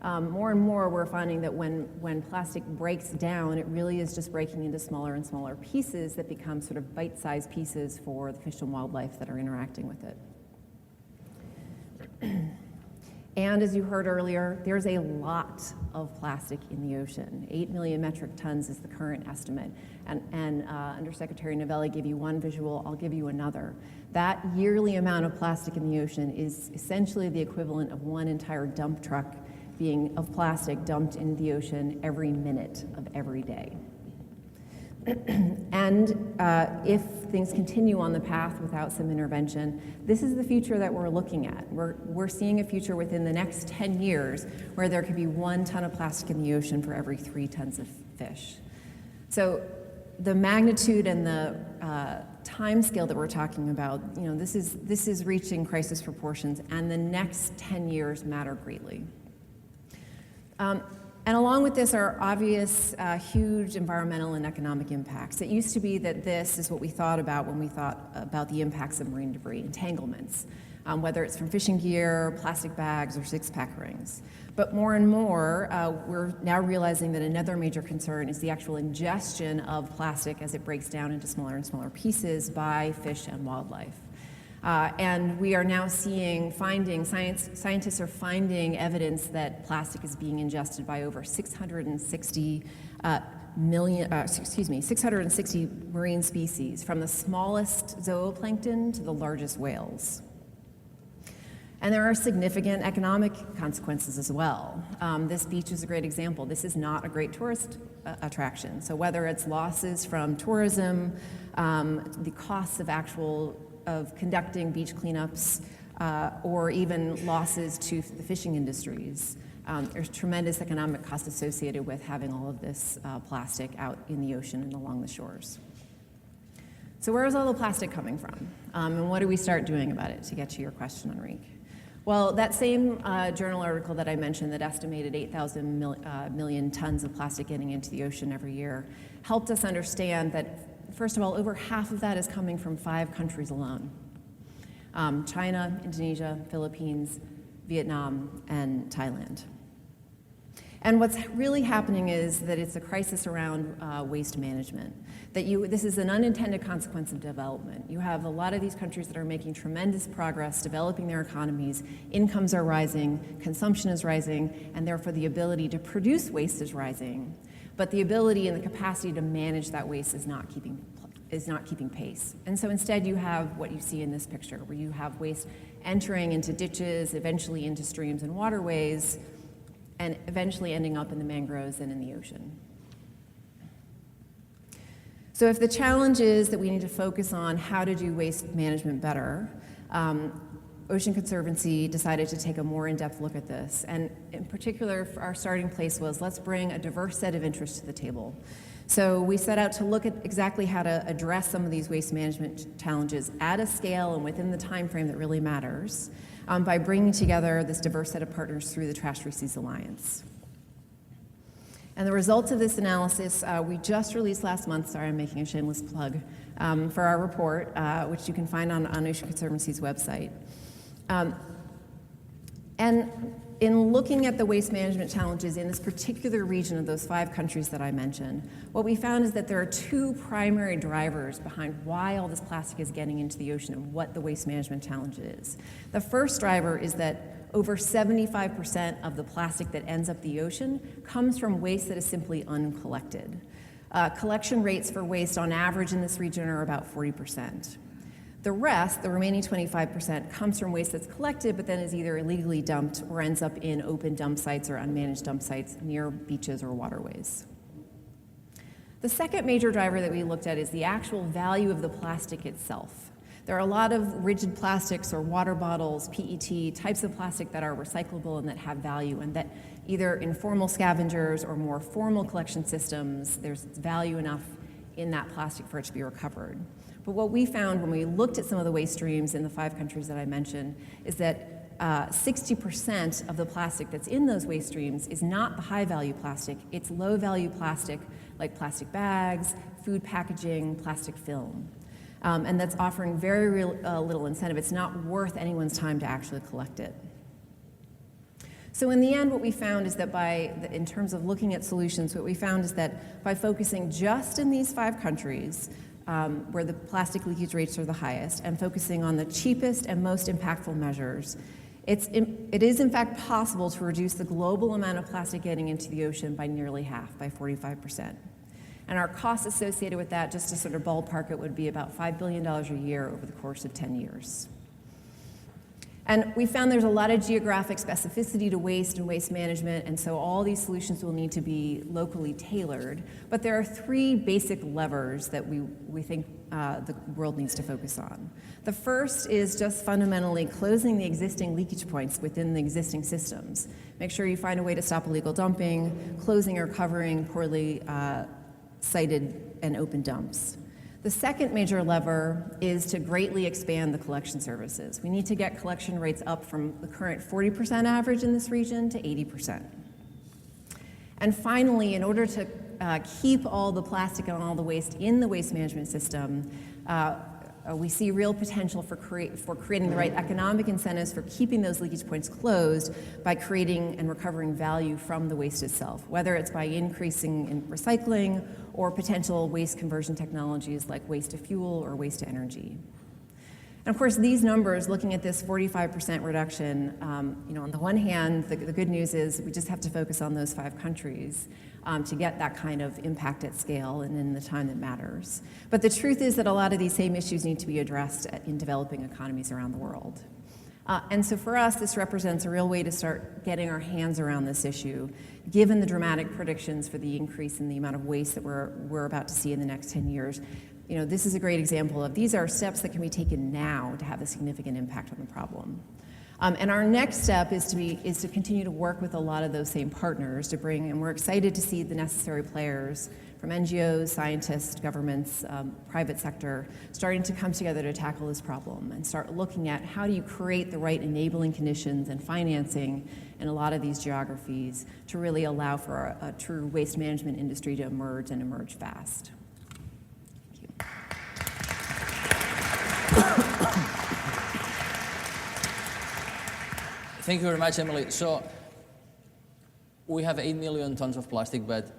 More and more, we're finding that when plastic breaks down, it really is just breaking into smaller and smaller pieces that become sort of bite-sized pieces for the fish and wildlife that are interacting with it. And as you heard earlier, there's a lot of plastic in the ocean. 8 million metric tons is the current estimate. And Undersecretary Novelli gave you one visual, I'll give you another. That yearly amount of plastic in the ocean is essentially the equivalent of one entire dump truck of plastic dumped into the ocean every minute of every day. And if things continue on the path without some intervention, this is the future that we're looking at. We're seeing a future within the next 10 years where there could be 1 ton of plastic in the ocean for every 3 tons of fish. So the magnitude and the time scale that we're talking about, this is reaching crisis proportions, and the next 10 years matter greatly. And along with this are obvious, huge environmental and economic impacts. It used to be that this is what we thought about when we thought about the impacts of marine debris, entanglements, whether it's from fishing gear, plastic bags, or six-pack rings. But more and more, we're now realizing that another major concern is the actual ingestion of plastic as it breaks down into smaller and smaller pieces by fish and wildlife. And we are now seeing scientists are finding evidence that plastic is being ingested by over 660 marine species, from the smallest zooplankton to the largest whales. And there are significant economic consequences as well. This beach is a great example. This is not a great tourist attraction. So whether it's losses from tourism, the costs of conducting beach cleanups, or even losses to the fishing industries. There's tremendous economic cost associated with having all of this plastic out in the ocean and along the shores. So where is all the plastic coming from? And what do we start doing about it, to get to your question, Enrique? Well, that same journal article that I mentioned that estimated 8,000 million tons of plastic getting into the ocean every year helped us understand that, first of all, over half of that is coming from 5 countries alone: China, Indonesia, Philippines, Vietnam, and Thailand. And what's really happening is that it's a crisis around waste management. This is an unintended consequence of development. You have a lot of these countries that are making tremendous progress, developing their economies, incomes are rising, consumption is rising, and therefore the ability to produce waste is rising. But the ability and the capacity to manage that waste is not keeping pace. And so instead you have what you see in this picture, where you have waste entering into ditches, eventually into streams and waterways, and eventually ending up in the mangroves and in the ocean. So if the challenge is that we need to focus on how to do waste management better, Ocean Conservancy decided to take a more in-depth look at this. And in particular, our starting place was, let's bring a diverse set of interests to the table. So we set out to look at exactly how to address some of these waste management challenges at a scale and within the time frame that really matters, by bringing together this diverse set of partners through the Trash Free Seas Alliance. And the results of this analysis, we just released last month. Sorry, I'm making a shameless plug for our report, which you can find on Ocean Conservancy's website. And in looking at the waste management challenges in this particular region of those 5 countries that I mentioned, what we found is that there are 2 primary drivers behind why all this plastic is getting into the ocean and what the waste management challenge is. The first driver is that over 75% of the plastic that ends up the ocean comes from waste that is simply uncollected. Collection rates for waste on average in this region are about 40%. The rest, the remaining 25%, comes from waste that's collected but then is either illegally dumped or ends up in open dump sites or unmanaged dump sites near beaches or waterways. The second major driver that we looked at is the actual value of the plastic itself. There are a lot of rigid plastics or water bottles, PET, types of plastic that are recyclable and that have value, and that either in formal scavengers or more formal collection systems, there's value enough in that plastic for it to be recovered. But what we found when we looked at some of the waste streams in the 5 countries that I mentioned is that 60% of the plastic that's in those waste streams is not the high-value plastic, it's low-value plastic like plastic bags, food packaging, plastic film. And that's offering very little incentive. It's not worth anyone's time to actually collect it. So in the end, what we found is that in terms of looking at solutions, what we found is that by focusing just in these 5 countries, where the plastic leakage rates are the highest, and focusing on the cheapest and most impactful measures, it is in fact possible to reduce the global amount of plastic getting into the ocean by nearly half, by 45%. And our costs associated with that, just to sort of ballpark it, would be about $5 billion a year over the course of 10 years. And we found there's a lot of geographic specificity to waste and waste management, and so all these solutions will need to be locally tailored. But there are three basic levers that we think the world needs to focus on. The first is just fundamentally closing the existing leakage points within the existing systems. Make sure you find a way to stop illegal dumping, closing or covering poorly sited and open dumps. The second major lever is to greatly expand the collection services. We need to get collection rates up from the current 40% average in this region to 80%. And finally, in order to keep all the plastic and all the waste in the waste management system, we see real potential for creating the right economic incentives for keeping those leakage points closed by creating and recovering value from the waste itself, whether it's by increasing in recycling or potential waste conversion technologies like waste to fuel or waste to energy. And of course, these numbers, looking at this 45% reduction, on the one hand, the good news is we just have to focus on those 5 countries to get that kind of impact at scale and in the time that matters. But the truth is that a lot of these same issues need to be addressed in developing economies around the world. And so for us, this represents a real way to start getting our hands around this issue, given the dramatic predictions for the increase in the amount of waste that we're about to see in the next 10 years. This is a great example of these are steps that can be taken now to have a significant impact on the problem. And our next step is to continue to work with a lot of those same partners to bring, and we're excited to see the necessary players from NGOs, scientists, governments, private sector, starting to come together to tackle this problem and start looking at how do you create the right enabling conditions and financing in a lot of these geographies to really allow for a true waste management industry to emerge and emerge fast. Thank you very much, Emily. So we have 8 million tons of plastic, but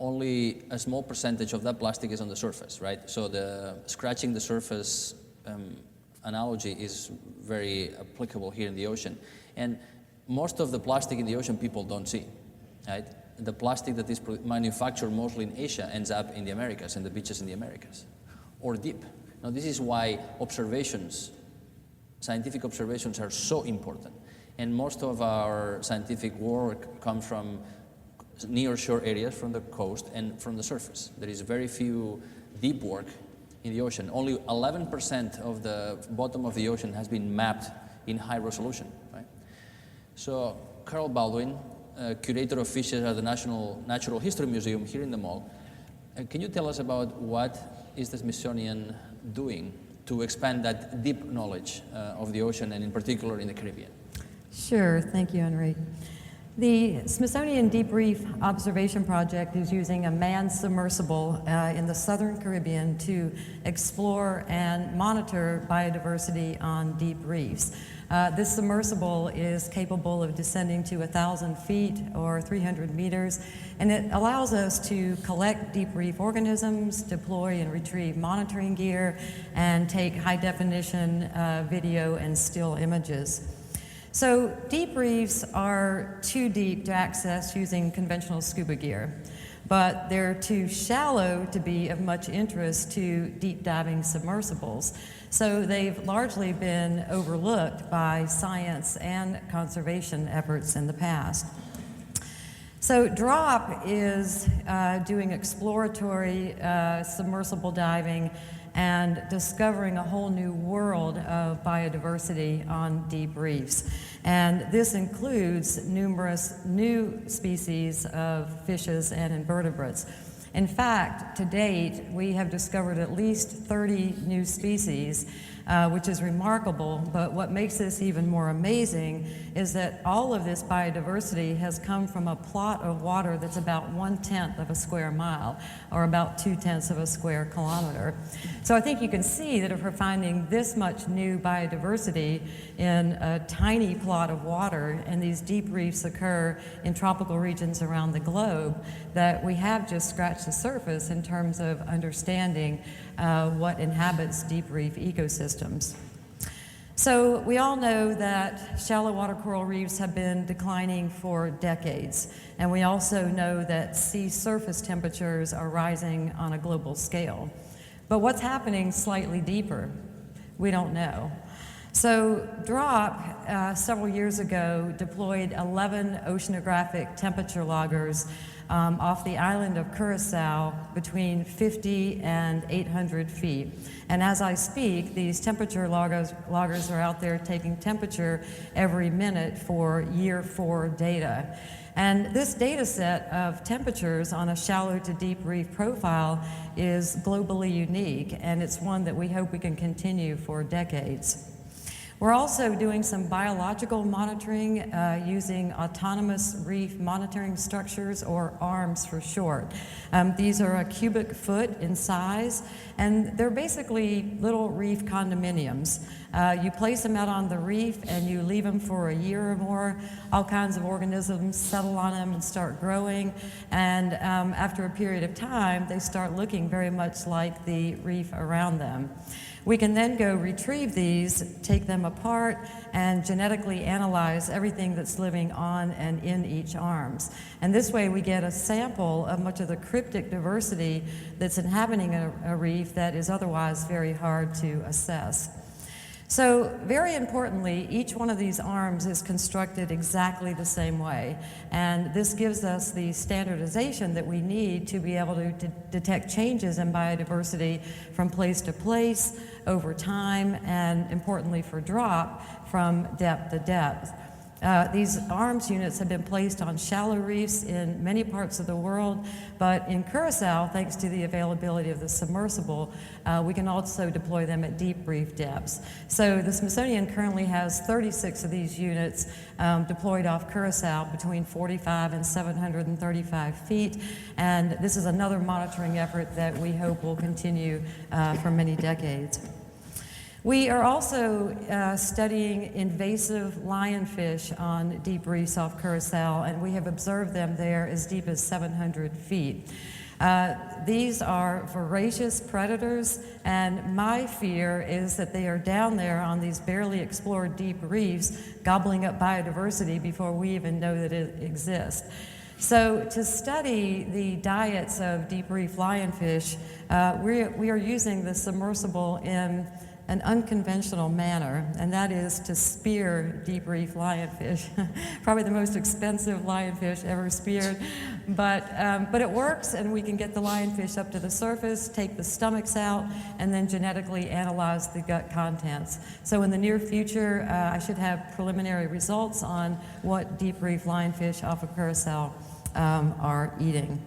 only a small percentage of that plastic is on the surface, right? So the scratching the surface analogy is very applicable here in the ocean. And most of the plastic in the ocean people don't see, right? The plastic that is manufactured mostly in Asia ends up in the Americas, in the beaches in the Americas, or deep. Now this is why scientific observations are so important. And most of our scientific work comes from near shore areas, from the coast and from the surface. There is very few deep work in the ocean. Only 11% of the bottom of the ocean has been mapped in high resolution, right? So Carol Baldwin, curator of fishes at the National Natural History Museum here in the mall, can you tell us about what is the Smithsonian doing to expand that deep knowledge of the ocean and in particular in the Caribbean? Sure, thank you, Enrique. The Smithsonian Deep Reef Observation Project is using a manned submersible in the Southern Caribbean to explore and monitor biodiversity on deep reefs. This submersible is capable of descending to 1,000 feet or 300 meters, and it allows us to collect deep reef organisms, deploy and retrieve monitoring gear, and take high-definition video and still images. So deep reefs are too deep to access using conventional scuba gear, but they're too shallow to be of much interest to deep diving submersibles. So they've largely been overlooked by science and conservation efforts in the past. So DROP is doing exploratory submersible diving and discovering a whole new world of biodiversity on deep reefs. And this includes numerous new species of fishes and invertebrates. In fact, to date, we have discovered at least 30 new species, which is remarkable, but what makes this even more amazing is that all of this biodiversity has come from a plot of water that's about 1/10 of a square mile, or about 2/10 of a square kilometer. So I think you can see that if we're finding this much new biodiversity in a tiny plot of water, and these deep reefs occur in tropical regions around the globe, that we have just scratched the surface in terms of understanding what inhabits deep reef ecosystems. So we all know that shallow water coral reefs have been declining for decades, and we also know that sea surface temperatures are rising on a global scale. But what's happening slightly deeper? We don't know. So DROP, several years ago, deployed 11 oceanographic temperature loggers off the island of Curacao between 50 and 800 feet. And as I speak, these temperature loggers are out there taking temperature every minute for year 4 data. And this data set of temperatures on a shallow to deep reef profile is globally unique, and it's one that we hope we can continue for decades. We're also doing some biological monitoring using autonomous reef monitoring structures, or ARMS for short. These are a cubic foot in size, and they're basically little reef condominiums. You place them out on the reef and you leave them for a year or more. All kinds of organisms settle on them and start growing, and after a period of time, they start looking very much like the reef around them. We can then go retrieve these, take them apart, and genetically analyze everything that's living on and in each ARMS. And this way we get a sample of much of the cryptic diversity that's inhabiting a reef that is otherwise very hard to assess. So very importantly, each one of these ARMS is constructed exactly the same way. And this gives us the standardization that we need to be able to detect changes in biodiversity from place to place, over time, and importantly for DROP, from depth to depth. These ARMS units have been placed on shallow reefs in many parts of the world, but in Curacao, thanks to the availability of the submersible, we can also deploy them at deep reef depths. So the Smithsonian currently has 36 of these units deployed off Curacao between 45 and 735 feet, and this is another monitoring effort that we hope will continue for many decades. We are also studying invasive lionfish on deep reefs off Curacao, and we have observed them there as deep as 700 feet. These are voracious predators, and my fear is that they are down there on these barely explored deep reefs, gobbling up biodiversity before we even know that it exists. So to study the diets of deep reef lionfish, we are using the submersible in an unconventional manner, and that is to spear deep reef lionfish. Probably the most expensive lionfish ever speared, but it works, and we can get the lionfish up to the surface, take the stomachs out, and then genetically analyze the gut contents. So in the near future, I should have preliminary results on what deep reef lionfish off of Curacao are eating.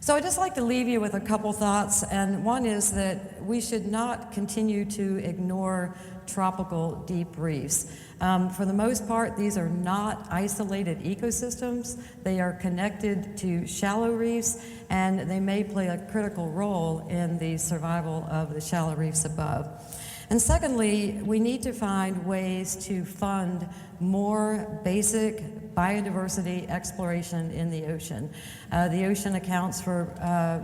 So I'd just like to leave you with a couple thoughts, and one is that we should not continue to ignore tropical deep reefs. For the most part, these are not isolated ecosystems. They are connected to shallow reefs, and they may play a critical role in the survival of the shallow reefs above. And secondly, we need to find ways to fund more basic biodiversity exploration in the ocean. The ocean accounts for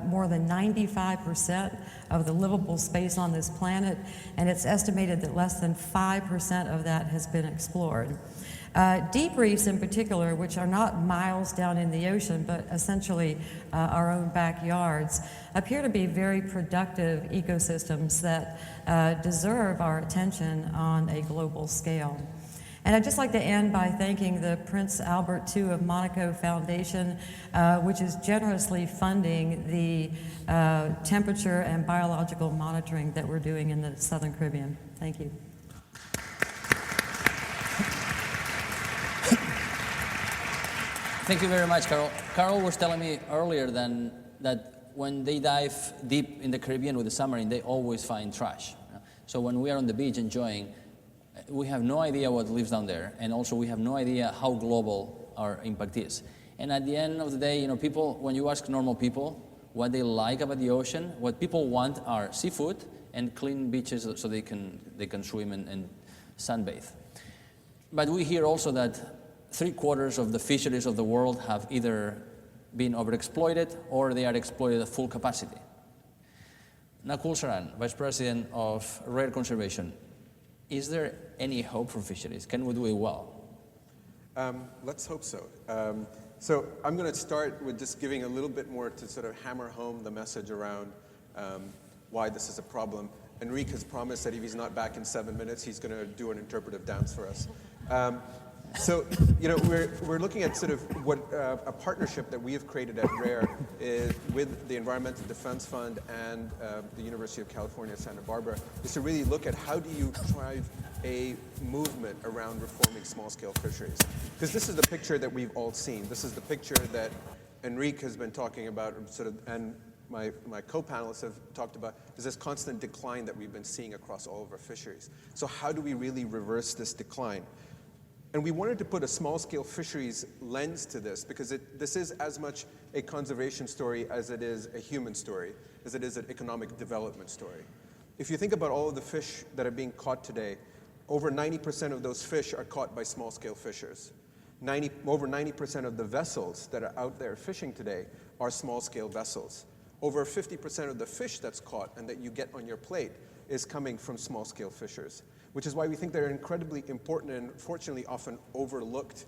more than 95% of the livable space on this planet, and it's estimated that less than 5% of that has been explored. Deep reefs in particular, which are not miles down in the ocean, but essentially our own backyards, appear to be very productive ecosystems that deserve our attention on a global scale. And I'd just like to end by thanking the Prince Albert II of Monaco Foundation, which is generously funding the temperature and biological monitoring that we're doing in the Southern Caribbean. Thank you. Thank you very much, Carol. Carol was telling me earlier that when they dive deep in the Caribbean with the submarine, they always find trash. So when we are on the beach enjoying, we have no idea what lives down there, and also we have no idea how global our impact is. And at the end of the day, people, when you ask normal people what they like about the ocean, what people want are seafood and clean beaches so they can swim and sunbathe. But we hear also that 3/4 of the fisheries of the world have either been overexploited or they are exploited at full capacity. Nakul Saran, Vice President of Rare Conservation, is there any hope for fisheries? Can we do it well? Let's hope so. So I'm going to start with just giving a little bit more to sort of hammer home the message around why this is a problem. Enrique has promised that if he's not back in 7 minutes, he's going to do an interpretive dance for us. So, you know, we're looking at sort of what a partnership that we have created at RARE is with the Environmental Defense Fund and the University of California, Santa Barbara, is to really look at how do you drive a movement around reforming small-scale fisheries. Because this is the picture that we've all seen. This is the picture that Enrique has been talking about, sort of, and my co-panelists have talked about, is this constant decline that we've been seeing across all of our fisheries. So how do we really reverse this decline? And we wanted to put a small-scale fisheries lens to this because this is as much a conservation story as it is a human story, as it is an economic development story. If you think about all of the fish that are being caught today, over 90% of those fish are caught by small-scale fishers. Over 90% of the vessels that are out there fishing today are small-scale vessels. Over 50% of the fish that's caught and that you get on your plate is coming from small-scale fishers, which is why we think they're incredibly important and fortunately often overlooked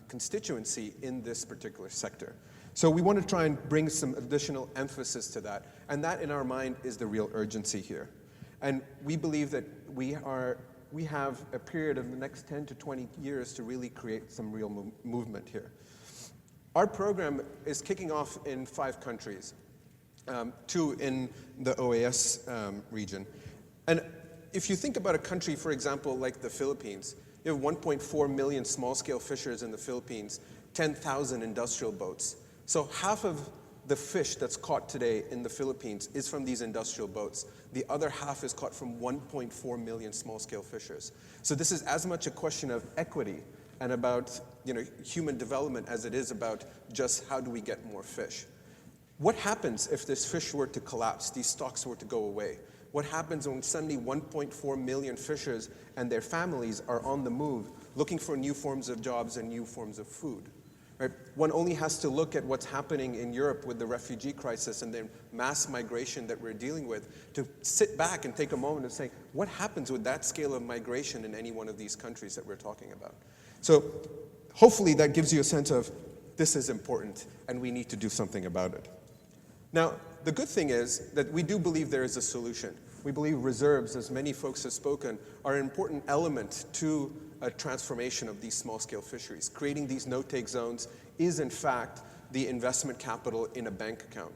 constituency in this particular sector. So we want to try and bring some additional emphasis to that, and that in our mind is the real urgency here. And we believe that we have a period of the next 10 to 20 years to really create some real movement here. Our program is kicking off in 5 countries, 2 in the OAS region. And if you think about a country, for example, like the Philippines, you have 1.4 million small-scale fishers in the Philippines, 10,000 industrial boats. So half of the fish that's caught today in the Philippines is from these industrial boats. The other half is caught from 1.4 million small-scale fishers. So this is as much a question of equity and about, you know, human development as it is about just how do we get more fish. What happens if this fish were to collapse, these stocks were to go away? What happens when suddenly 1.4 million fishers and their families are on the move looking for new forms of jobs and new forms of food? Right? One only has to look at what's happening in Europe with the refugee crisis and the mass migration that we're dealing with to sit back and take a moment and say, what happens with that scale of migration in any one of these countries that we're talking about? So hopefully that gives you a sense of this is important and we need to do something about it. Now, the good thing is that we do believe there is a solution. We believe reserves, as many folks have spoken, are an important element to a transformation of these small-scale fisheries. Creating these no-take zones is, in fact, the investment capital in a bank account.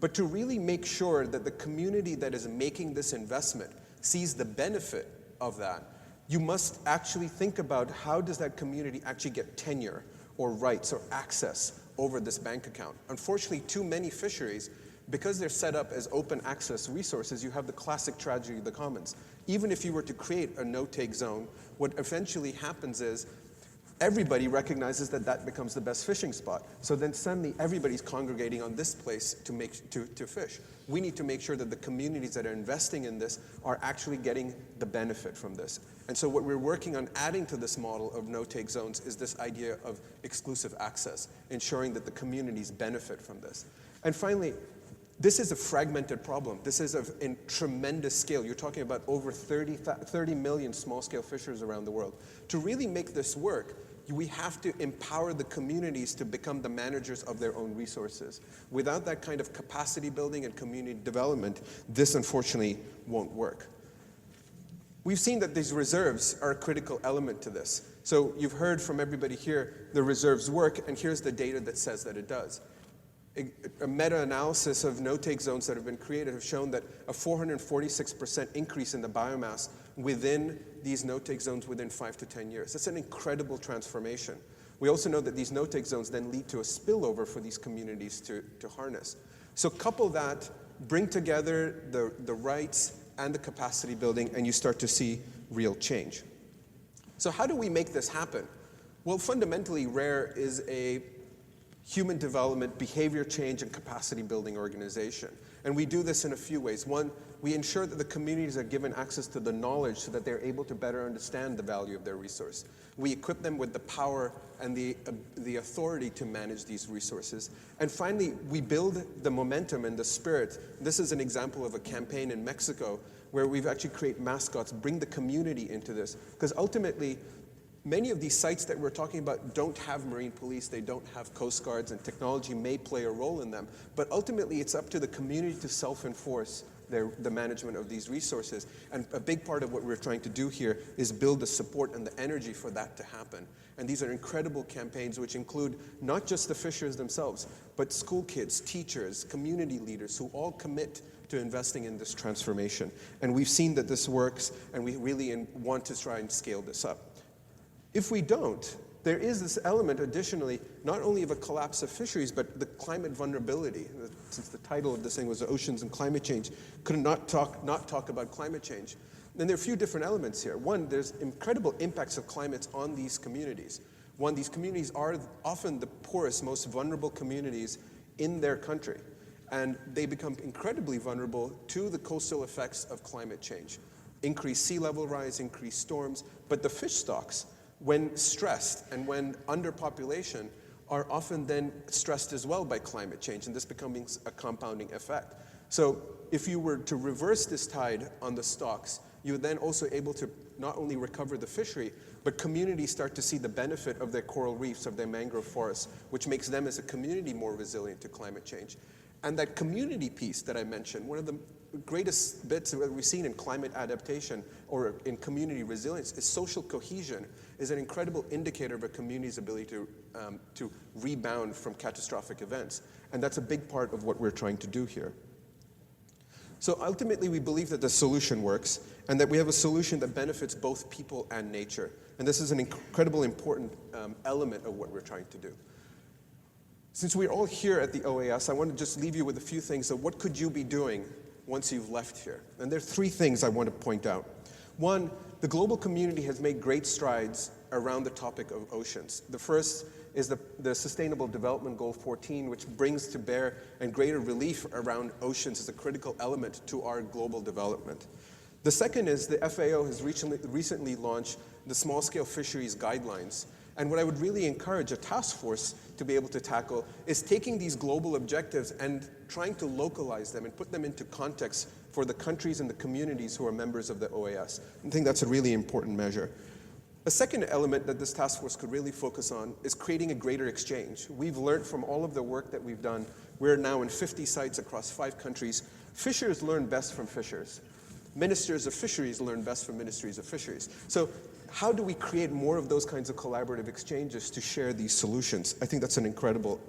But to really make sure that the community that is making this investment sees the benefit of that, you must actually think about how does that community actually get tenure or rights or access over this bank account. Unfortunately, too many fisheries, because they're set up as open access resources, you have the classic tragedy of the commons. Even if you were to create a no-take zone, what eventually happens is everybody recognizes that that becomes the best fishing spot. So then suddenly everybody's congregating on this place to fish. We need to make sure that the communities that are investing in this are actually getting the benefit from this. And so what we're working on adding to this model of no-take zones is this idea of exclusive access, ensuring that the communities benefit from this. And finally, this is a fragmented problem. This is in tremendous scale. You're talking about over 30 million small-scale fishers around the world. To really make this work, we have to empower the communities to become the managers of their own resources. Without that kind of capacity building and community development, this unfortunately won't work. We've seen that these reserves are a critical element to this. So you've heard from everybody here, the reserves work, and here's the data that says that it does. A meta-analysis of no-take zones that have been created have shown that a 446% increase in the biomass within these no-take zones within 5 to 10 years. That's an incredible transformation. We also know that these no-take zones then lead to a spillover for these communities to harness. So couple that, bring together the rights and the capacity building, and you start to see real change. So how do we make this happen? Well, fundamentally, RARE is a human development, behavior change, and capacity building organization. And we do this in a few ways. One, we ensure that the communities are given access to the knowledge so that they're able to better understand the value of their resource. We equip them with the power and the authority to manage these resources. And finally, we build the momentum and the spirit. This is an example of a campaign in Mexico where we've actually created mascots, bring the community into this. Because ultimately, many of these sites that we're talking about don't have marine police, they don't have coast guards, and technology may play a role in them. But ultimately, it's up to the community to self-enforce the management of these resources. And a big part of what we're trying to do here is build the support and the energy for that to happen. And these are incredible campaigns which include not just the fishers themselves, but school kids, teachers, community leaders who all commit to investing in this transformation. And we've seen that this works, and we really want to try and scale this up. If we don't, there is this element additionally, not only of a collapse of fisheries, but the climate vulnerability. Since the title of this thing was Oceans and Climate Change, could not talk about climate change. And there are a few different elements here. One, there's incredible impacts of climate on these communities. One, these communities are often the poorest, most vulnerable communities in their country. And they become incredibly vulnerable to the coastal effects of climate change. Increased sea level rise, increased storms, but the fish stocks, when stressed and when under population, are often then stressed as well by climate change, and this becomes a compounding effect. So if you were to reverse this tide on the stocks, you would then also able to not only recover the fishery, but communities start to see the benefit of their coral reefs, of their mangrove forests, which makes them as a community more resilient to climate change. And that community piece that I mentioned, one of the greatest bits that we've seen in climate adaptation or in community resilience is social cohesion is an incredible indicator of a community's ability to rebound from catastrophic events. And that's a big part of what we're trying to do here. So ultimately, we believe that the solution works and that we have a solution that benefits both people and nature. And this is an incredibly important element of what we're trying to do. Since we're all here at the OAS, I want to just leave you with a few things. So what could you be doing once you've left here? And there are three things I want to point out. One, the global community has made great strides around the topic of oceans. The first is the Sustainable Development Goal 14, which brings to bear and greater relief around oceans as a critical element to our global development. The second is the FAO has recently launched the Small-Scale Fisheries Guidelines. And what I would really encourage a task force to be able to tackle is taking these global objectives and trying to localize them and put them into context for the countries and the communities who are members of the OAS. I think that's a really important measure. A second element that this task force could really focus on is creating a greater exchange. We've learned from all of the work that we've done. We're now in 50 sites across 5 countries. Fishers learn best from fishers. Ministers of fisheries learn best from ministries of fisheries. So how do we create more of those kinds of collaborative exchanges to share these solutions? I think that's an incredible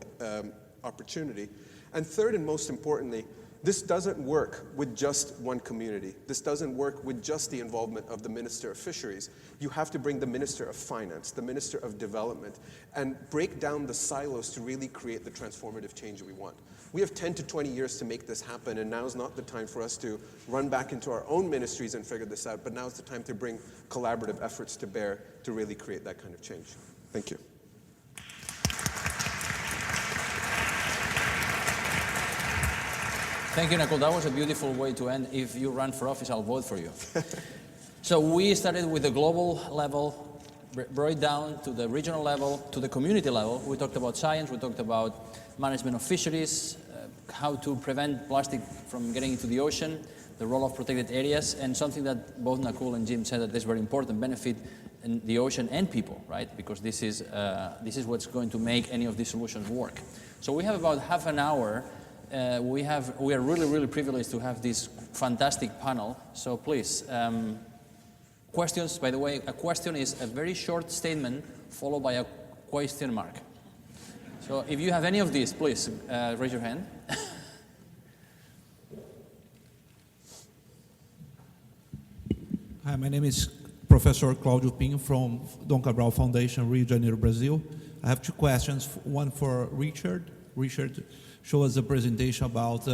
opportunity. And third and most importantly, this doesn't work with just one community. This doesn't work with just the involvement of the Minister of Fisheries. You have to bring the Minister of Finance, the Minister of Development, and break down the silos to really create the transformative change we want. We have 10 to 20 years to make this happen, and now's not the time for us to run back into our own ministries and figure this out, but now's the time to bring collaborative efforts to bear to really create that kind of change. Thank you. Thank you, Nakul. That was a beautiful way to end. If you run for office, I'll vote for you. So we started with the global level, brought it down to the regional level, to the community level. We talked about science, we talked about management of fisheries, how to prevent plastic from getting into the ocean, the role of protected areas, and something that both Nakul and Jim said that is very important, benefit in the ocean and people, right? Because this is what's going to make any of these solutions work. So we have about half an hour. We are really, really privileged to have this fantastic panel. So please, questions, by the way, a question is a very short statement followed by a question mark. So if you have any of these, please raise your hand. Hi, my name is Professor Cláudio Pinho from Dom Cabral Foundation, Rio de Janeiro, Brazil. I have 2 questions, one for Richard. Richard showed us a presentation about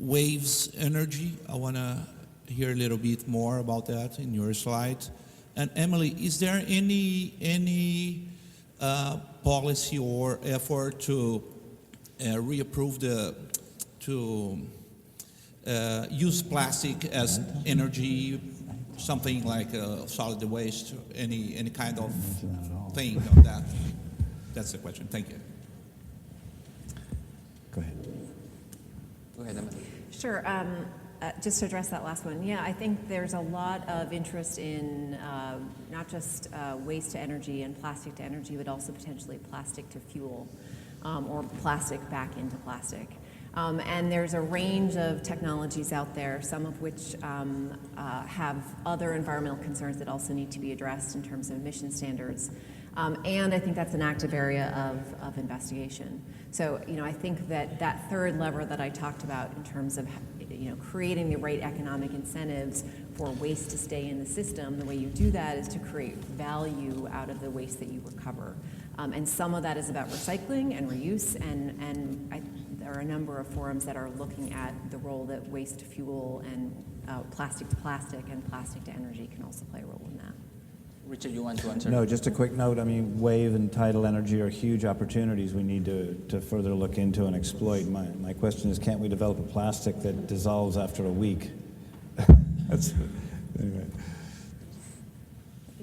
waves energy. I want to hear a little bit more about that in your slide. And Emily, is there any policy or effort to reapprove to use plastic as energy, something like solid waste, any kind of thing on that? That's the question. Thank you. Go ahead. Go ahead, Emily. Sure. Just to address that last one, yeah, I think there's a lot of interest in not just waste to energy and plastic to energy, but also potentially plastic to fuel or plastic back into plastic. And there's a range of technologies out there, some of which have other environmental concerns that also need to be addressed in terms of emission standards. And I think that's an active area of investigation. So, I think that third lever that I talked about in terms of, creating the right economic incentives for waste to stay in the system, the way you do that is to create value out of the waste that you recover. And some of that is about recycling and reuse, there are a number of forums that are looking at the role that waste to fuel and plastic to plastic and plastic to energy can also play a role in that. Richard, you want to answer? No, just a quick note. I mean, wave and tidal energy are huge opportunities we need to further look into and exploit. My question is, can't we develop a plastic that dissolves after a week? Anyway.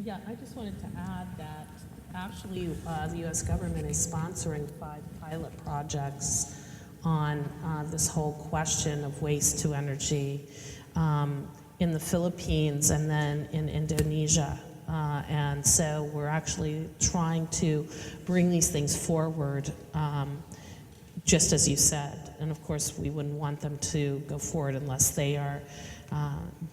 Yeah, I just wanted to add that actually the U.S. government is sponsoring 5 pilot projects on this whole question of waste to energy in the Philippines and then in Indonesia. And so we're actually trying to bring these things forward, just as you said. And of course, we wouldn't want them to go forward unless they are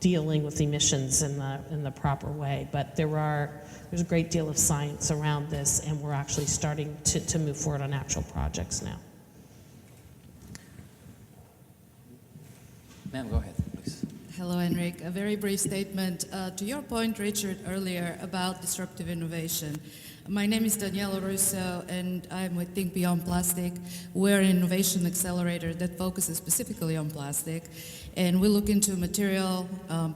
dealing with emissions in the proper way. But there's a great deal of science around this, and we're actually starting to move forward on actual projects now. Ma'am, go ahead, please. Hello, Enric. A very brief statement. To your point, Richard, earlier about disruptive innovation. My name is Daniela Russo, and I'm with Think Beyond Plastic. We're an innovation accelerator that focuses specifically on plastic, and we look into material,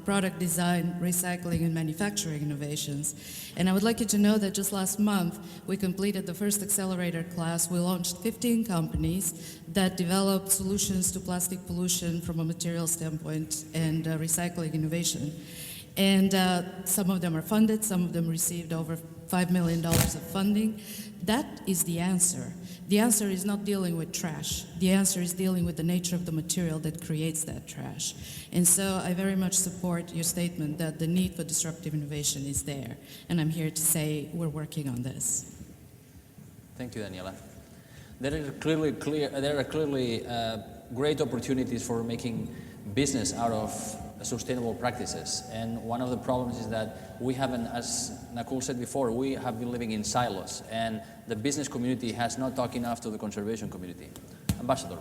product design, recycling, and manufacturing innovations. And I would like you to know that just last month, we completed the first accelerator class. We launched 15 companies that developed solutions to plastic pollution from a material standpoint and recycling innovation. And some of them are funded, some of them received over $5 million of funding. That is the answer. The answer is not dealing with trash. The answer is dealing with the nature of the material that creates that trash. And so I very much support your statement that the need for disruptive innovation is there. And I'm here to say we're working on this. Thank you, Daniela. There are clearly great opportunities for making business out of sustainable practices. And one of the problems is that we haven't, as Nakul said before, we have been living in silos, and the business community has not talked enough to the conservation community. Ambassador.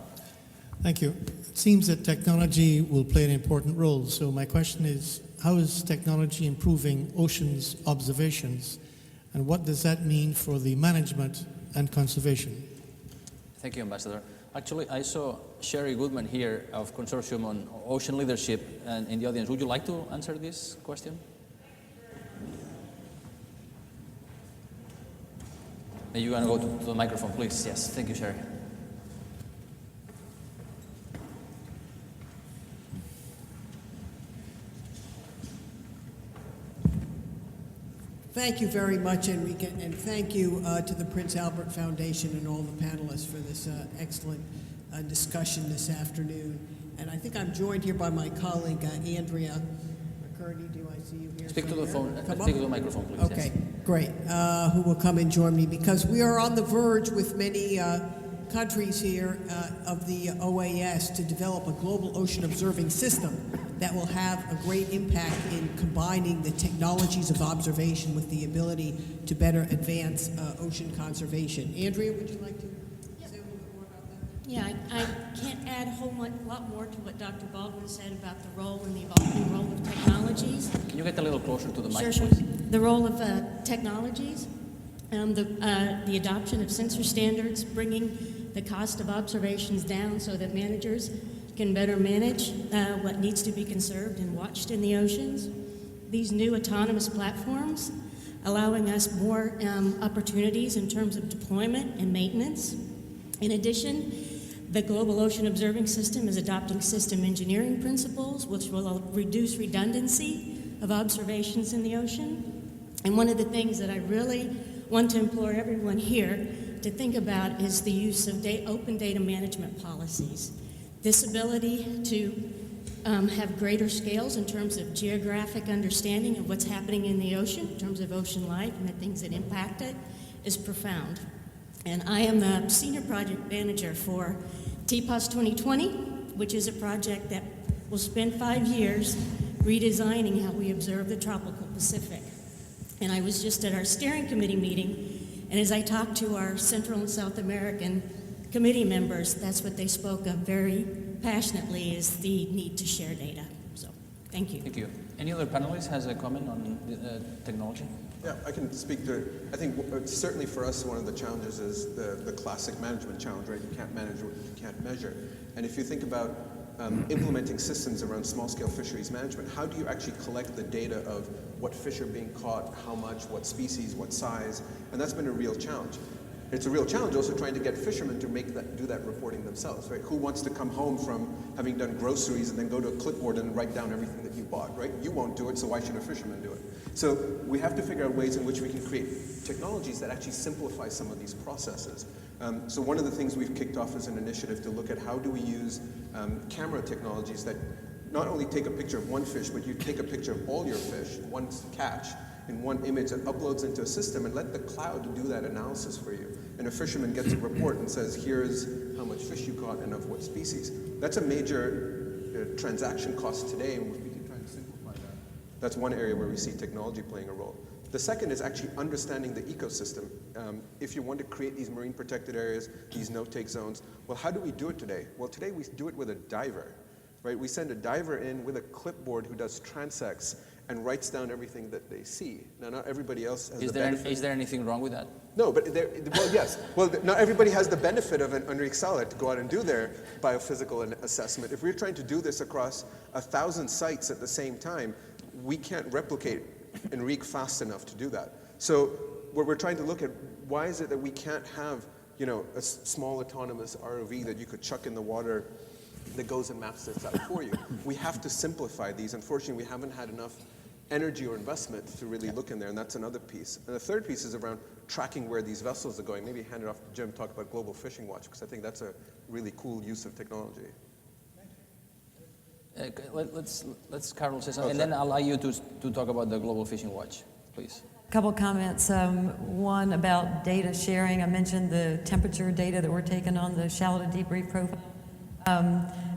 Thank you. It seems that technology will play an important role. So my question is, how is technology improving oceans observations, and what does that mean for the management and conservation? Thank you, Ambassador. Actually, I saw Sherry Goodman here of Consortium on Ocean Leadership and in the audience. Would you like to answer this question? Are you going to go to the microphone, please? Yes, thank you, Sherry. Thank you very much, Enrique, and thank you to the Prince Albert Foundation and all the panelists for this excellent discussion this afternoon. And I think I'm joined here by my colleague, Andrea McCurdy. Do I see you here? Speak to the phone. Come Speak up? to the microphone, please. Okay, Yes. great. Who will come and join me, because we are on the verge with many countries here of the OAS to develop a global ocean observing system that will have a great impact in combining the technologies of observation with the ability to better advance ocean conservation. Andrea, would you like to say a little bit more about that? Yeah, I can't add a whole lot more to what Dr. Baldwin said about the role and the evolving role of technologies. Can you get a little closer to the mic, Sure. please? The role of technologies, the adoption of sensor standards, bringing the cost of observations down so that managers can better manage what needs to be conserved and watched in the oceans. These new autonomous platforms allowing us more opportunities in terms of deployment and maintenance. In addition, the Global Ocean Observing System is adopting system engineering principles, which will reduce redundancy of observations in the ocean. And one of the things that I really want to implore everyone here to think about is the use of open data management policies. This ability to have greater scales in terms of geographic understanding of what's happening in the ocean, in terms of ocean life and the things that impact it, is profound. And I am the senior project manager for TPOS 2020, which is a project that will spend 5 years redesigning how we observe the tropical Pacific. And I was just at our steering committee meeting, and as I talked to our Central and South American committee members, that's what they spoke of very passionately, is the need to share data. So, thank you. Thank you. Any other panelists has a comment on technology? Yeah, I can speak to it. I think certainly for us, one of the challenges is the classic management challenge, right? You can't manage what you can't measure. And if you think about implementing systems around small-scale fisheries management, how do you actually collect the data of what fish are being caught, how much, what species, what size? And that's been a real challenge. It's a real challenge also trying to get fishermen to do that reporting themselves, right? Who wants to come home from having done groceries and then go to a clipboard and write down everything that you bought, right? You won't do it, so why should a fisherman do it? So we have to figure out ways in which we can create technologies that actually simplify some of these processes. So one of the things we've kicked off as an initiative to look at how do we use camera technologies that not only take a picture of one fish, but you take a picture of all your fish, one catch, in one image that uploads into a system and let the cloud do that analysis for you. And a fisherman gets a report and says, here's how much fish you caught and of what species. That's a major transaction cost today, and we can try to simplify that. That's one area where we see technology playing a role. The second is actually understanding the ecosystem. If you want to create these marine protected areas, these no-take zones, well, how do we do it today? Well, today we do it with a diver, right? We send a diver in with a clipboard who does transects and writes down everything that they see. Now, not everybody else has the benefit. Is there anything wrong with that? No, but well, yes. Well, not everybody has the benefit of an Enrique Sala to go out and do their biophysical assessment. If we're trying to do this across 1,000 sites at the same time, we can't replicate Enrique fast enough to do that. So what we're trying to look at, why is it that we can't have, you know, a small autonomous ROV that you could chuck in the water that goes and maps this out for you? We have to simplify these. Unfortunately, we haven't had enough energy or investment to really look in there, and that's another piece. And the third piece is around tracking where these vessels are going. Maybe hand it off to Jim, talk about Global Fishing Watch, because I think that's a really cool use of technology. Let's Carol say something, and then I'll allow you to talk about the Global Fishing Watch, please. A couple comments. One about data sharing. I mentioned the temperature data that we're taking on the shallow to deep reef profile.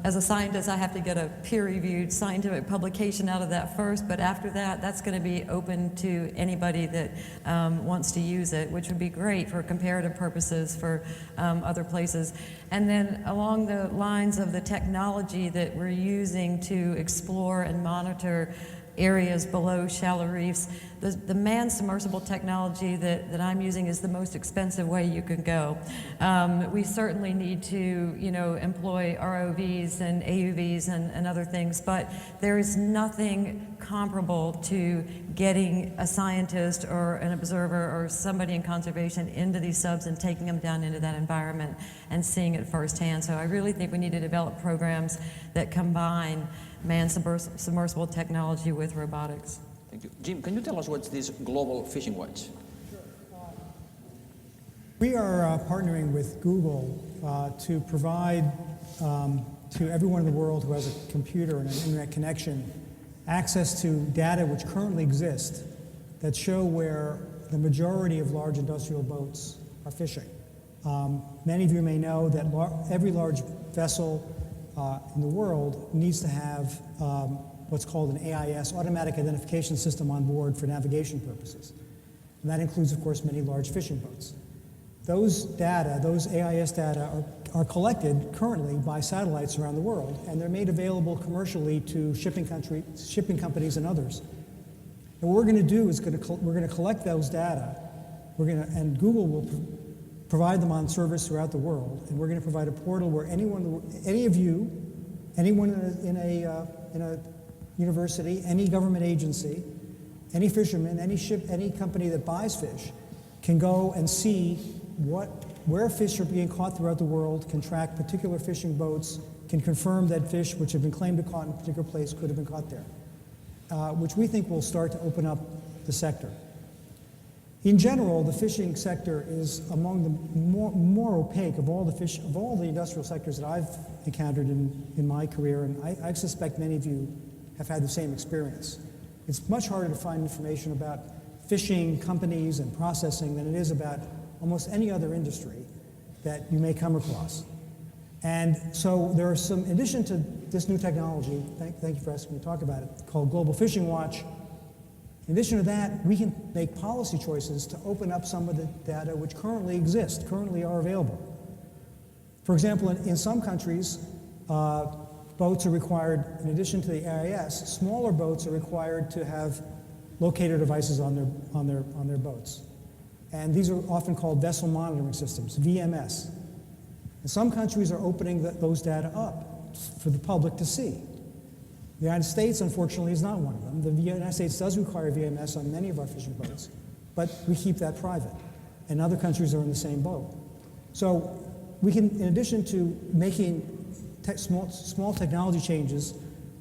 As a scientist, I have to get a peer-reviewed scientific publication out of that first, but after that, that's going to be open to anybody that wants to use it, which would be great for comparative purposes for other places. And then along the lines of the technology that we're using to explore and monitor areas below shallow reefs, the manned submersible technology that I'm using is the most expensive way you can go. We certainly need to, you know, employ ROVs and AUVs and other things, but there is nothing comparable to getting a scientist or an observer or somebody in conservation into these subs and taking them down into that environment and seeing it firsthand. So I really think we need to develop programs that combine manned submersible technology with robotics. Thank you. Jim, can you tell us what's this Global Fishing Watch? We are partnering with Google to provide to everyone in the world who has a computer and an internet connection access to data which currently exist that show where the majority of large industrial boats are fishing. Many of you may know that every large vessel in the world needs to have what's called an AIS, Automatic Identification System, on board for navigation purposes. And that includes, of course, many large fishing boats. Those data, those AIS data, are collected currently by satellites around the world, and they're made available commercially to shipping companies and others. And what we're going to do is we're going to collect those data, and Google will provide them on service throughout the world, and we're going to provide a portal where anyone in a university, any government agency, any fisherman, any ship, any company that buys fish can go and see where fish are being caught throughout the world, can track particular fishing boats, can confirm that fish which have been claimed to caught in a particular place could have been caught there, which we think will start to open up the sector. In general, the fishing sector is among the more opaque of all the industrial sectors that I've encountered in my career, and I suspect many of you have had the same experience. It's much harder to find information about fishing companies and processing than it is about almost any other industry that you may come across. And so there are some, in addition to this new technology, thank you for asking me to talk about it, called Global Fishing Watch. In addition to that, we can make policy choices to open up some of the data which currently exist, currently are available. For example, in some countries, boats are required, in addition to the AIS, smaller boats are required to have locator devices on their boats. And these are often called vessel monitoring systems, VMS. And some countries are opening those data up for the public to see. The United States, unfortunately, is not one of them. The United States does require VMS on many of our fishing boats, but we keep that private. And other countries are in the same boat. So we can, in addition to making small technology changes,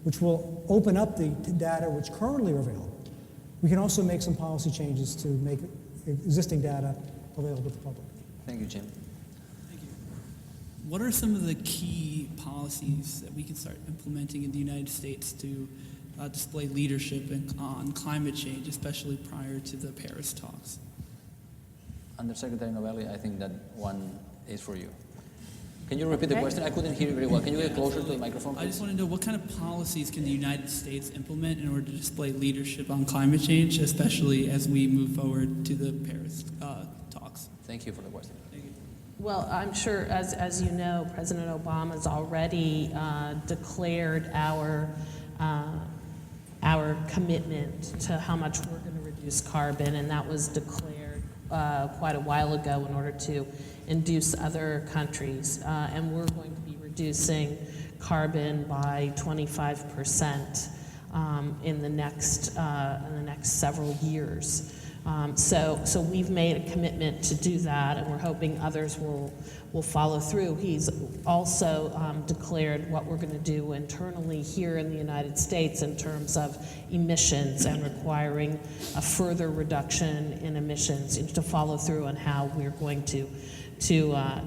which will open up the data which currently are available, we can also make some policy changes to make existing data available to the public. Thank you, Jim. What are some of the key policies that we can start implementing in the United States to display leadership on climate change, especially prior to the Paris talks? Undersecretary Novelli, I think that one is for you. Can you repeat the question? I couldn't hear you very well. Can you get closer to the microphone, please? I just want to know what kind of policies can the United States implement in order to display leadership on climate change, especially as we move forward to the Paris talks? Thank you for the question. Well, I'm sure, as you know, President Obama's already declared our commitment to how much we're going to reduce carbon, and that was declared quite a while ago in order to induce other countries. And we're going to be reducing carbon by 25% in the next several years. So we've made a commitment to do that, and we're hoping others will follow through. He's also declared what we're going to do internally here in the United States in terms of emissions and requiring a further reduction in emissions to follow through on how we're going to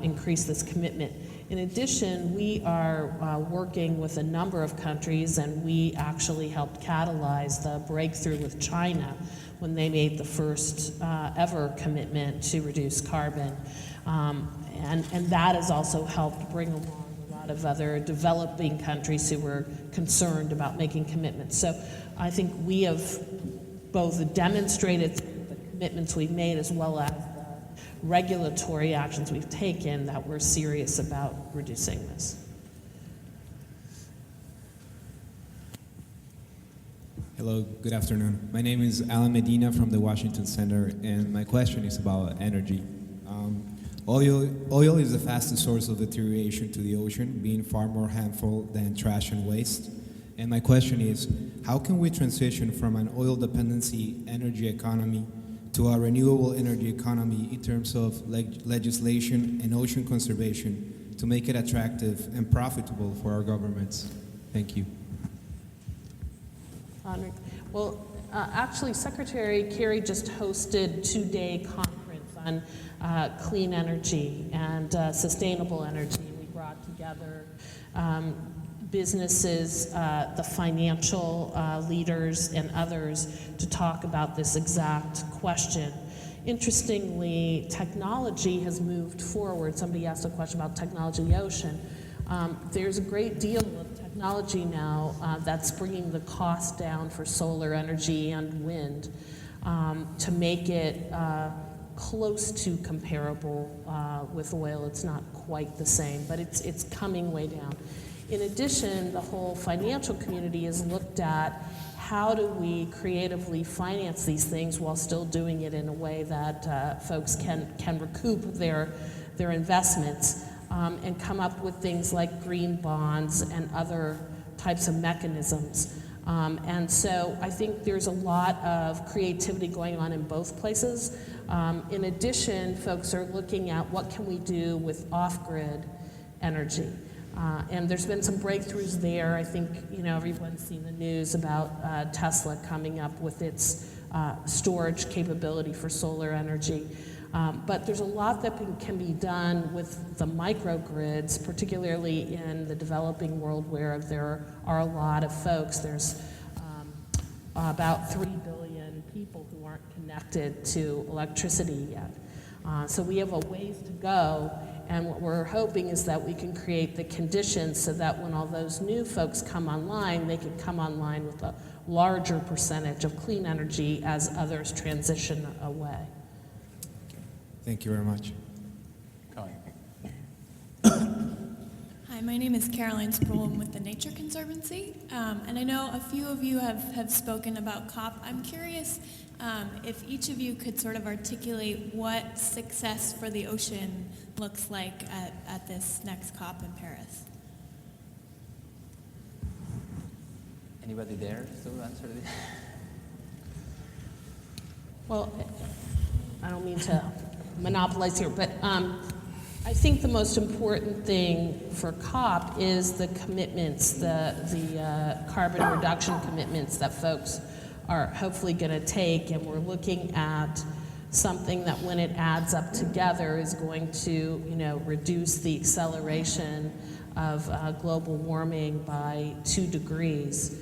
increase this commitment. In addition, we are working with a number of countries, and we actually helped catalyze the breakthrough with China when they made the first ever commitment to reduce carbon. And that has also helped bring along a lot of other developing countries who were concerned about making commitments. So I think we have both demonstrated the commitments we've made as well as the regulatory actions we've taken that we're serious about reducing this. Hello, good afternoon. My name is Alan Medina from the Washington Center, and my question is about energy. Oil is the fastest source of deterioration to the ocean, being far more harmful than trash and waste. And my question is, how can we transition from an oil dependency energy economy to a renewable energy economy in terms of legislation and ocean conservation to make it attractive and profitable for our governments? Thank you. Well, actually, Secretary Kerry just hosted a two-day conference on clean energy and sustainable energy. We brought together businesses, the financial leaders, and others to talk about this exact question. Interestingly, technology has moved forward. Somebody asked a question about technology in the ocean. There's a great deal of technology now that's bringing the cost down for solar energy and wind to make it close to comparable with oil. It's not quite the same, but it's coming way down. In addition, the whole financial community has looked at how do we creatively finance these things while still doing it in a way that folks can recoup their investments and come up with things like green bonds and other types of mechanisms. And so I think there's a lot of creativity going on in both places. In addition, folks are looking at what can we do with off-grid energy. And there's been some breakthroughs there. I think everyone's seen the news about Tesla coming up with its storage capability for solar energy. But there's a lot that can be done with the microgrids, particularly in the developing world where there are a lot of folks. There's about 3 billion people who aren't connected to electricity yet. So we have a ways to go, And what we're hoping is that we can create the conditions so that when all those new folks come online, they can come online with a larger percentage of clean energy as others transition away. Thank you very much. Hi, my name is Caroline Sproul. I'm with the Nature Conservancy. And I know a few of you have spoken about COP. I'm curious if each of you could sort of articulate what success for the ocean looks like at this next COP in Paris. Anybody there to answer this? Well, I don't mean to monopolize here, but I think the most important thing for COP is the commitments, the carbon reduction commitments that folks are hopefully going to take, and we're looking at something that when it adds up together is going to, reduce the acceleration of global warming by 2 degrees.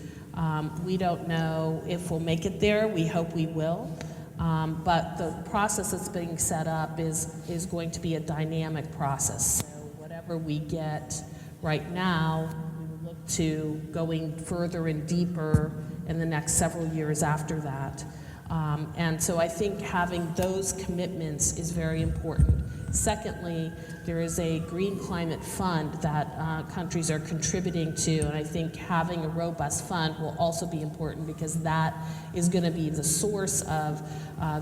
We don't know if we'll make it there. We hope we will. But the process that's being set up is going to be a dynamic process. So whatever we get right now, we will look to going further and deeper in the next several years after that. And so I think having those commitments is very important. Secondly, there is a green climate fund that countries are contributing to, and I think having a robust fund will also be important because that is going to be the source of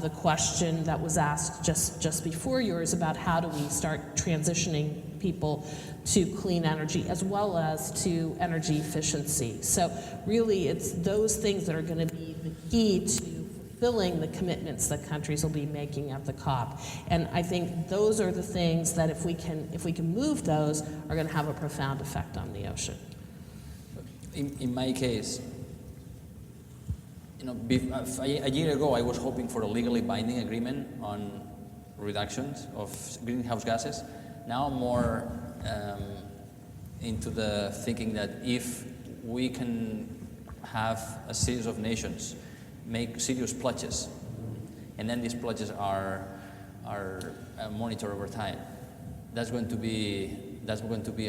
the question that was asked just before yours about how do we start transitioning people to clean energy as well as to energy efficiency. So really it's those things that are going to be the key to fulfilling the commitments that countries will be making at the COP. And I think those are the things that if we can move those are going to have a profound effect on the ocean. In my case, a year ago I was hoping for a legally binding agreement on reductions of greenhouse gases. Now I'm more into the thinking that if we can have a series of nations make serious pledges, and then these pledges are monitored over time, that's going to be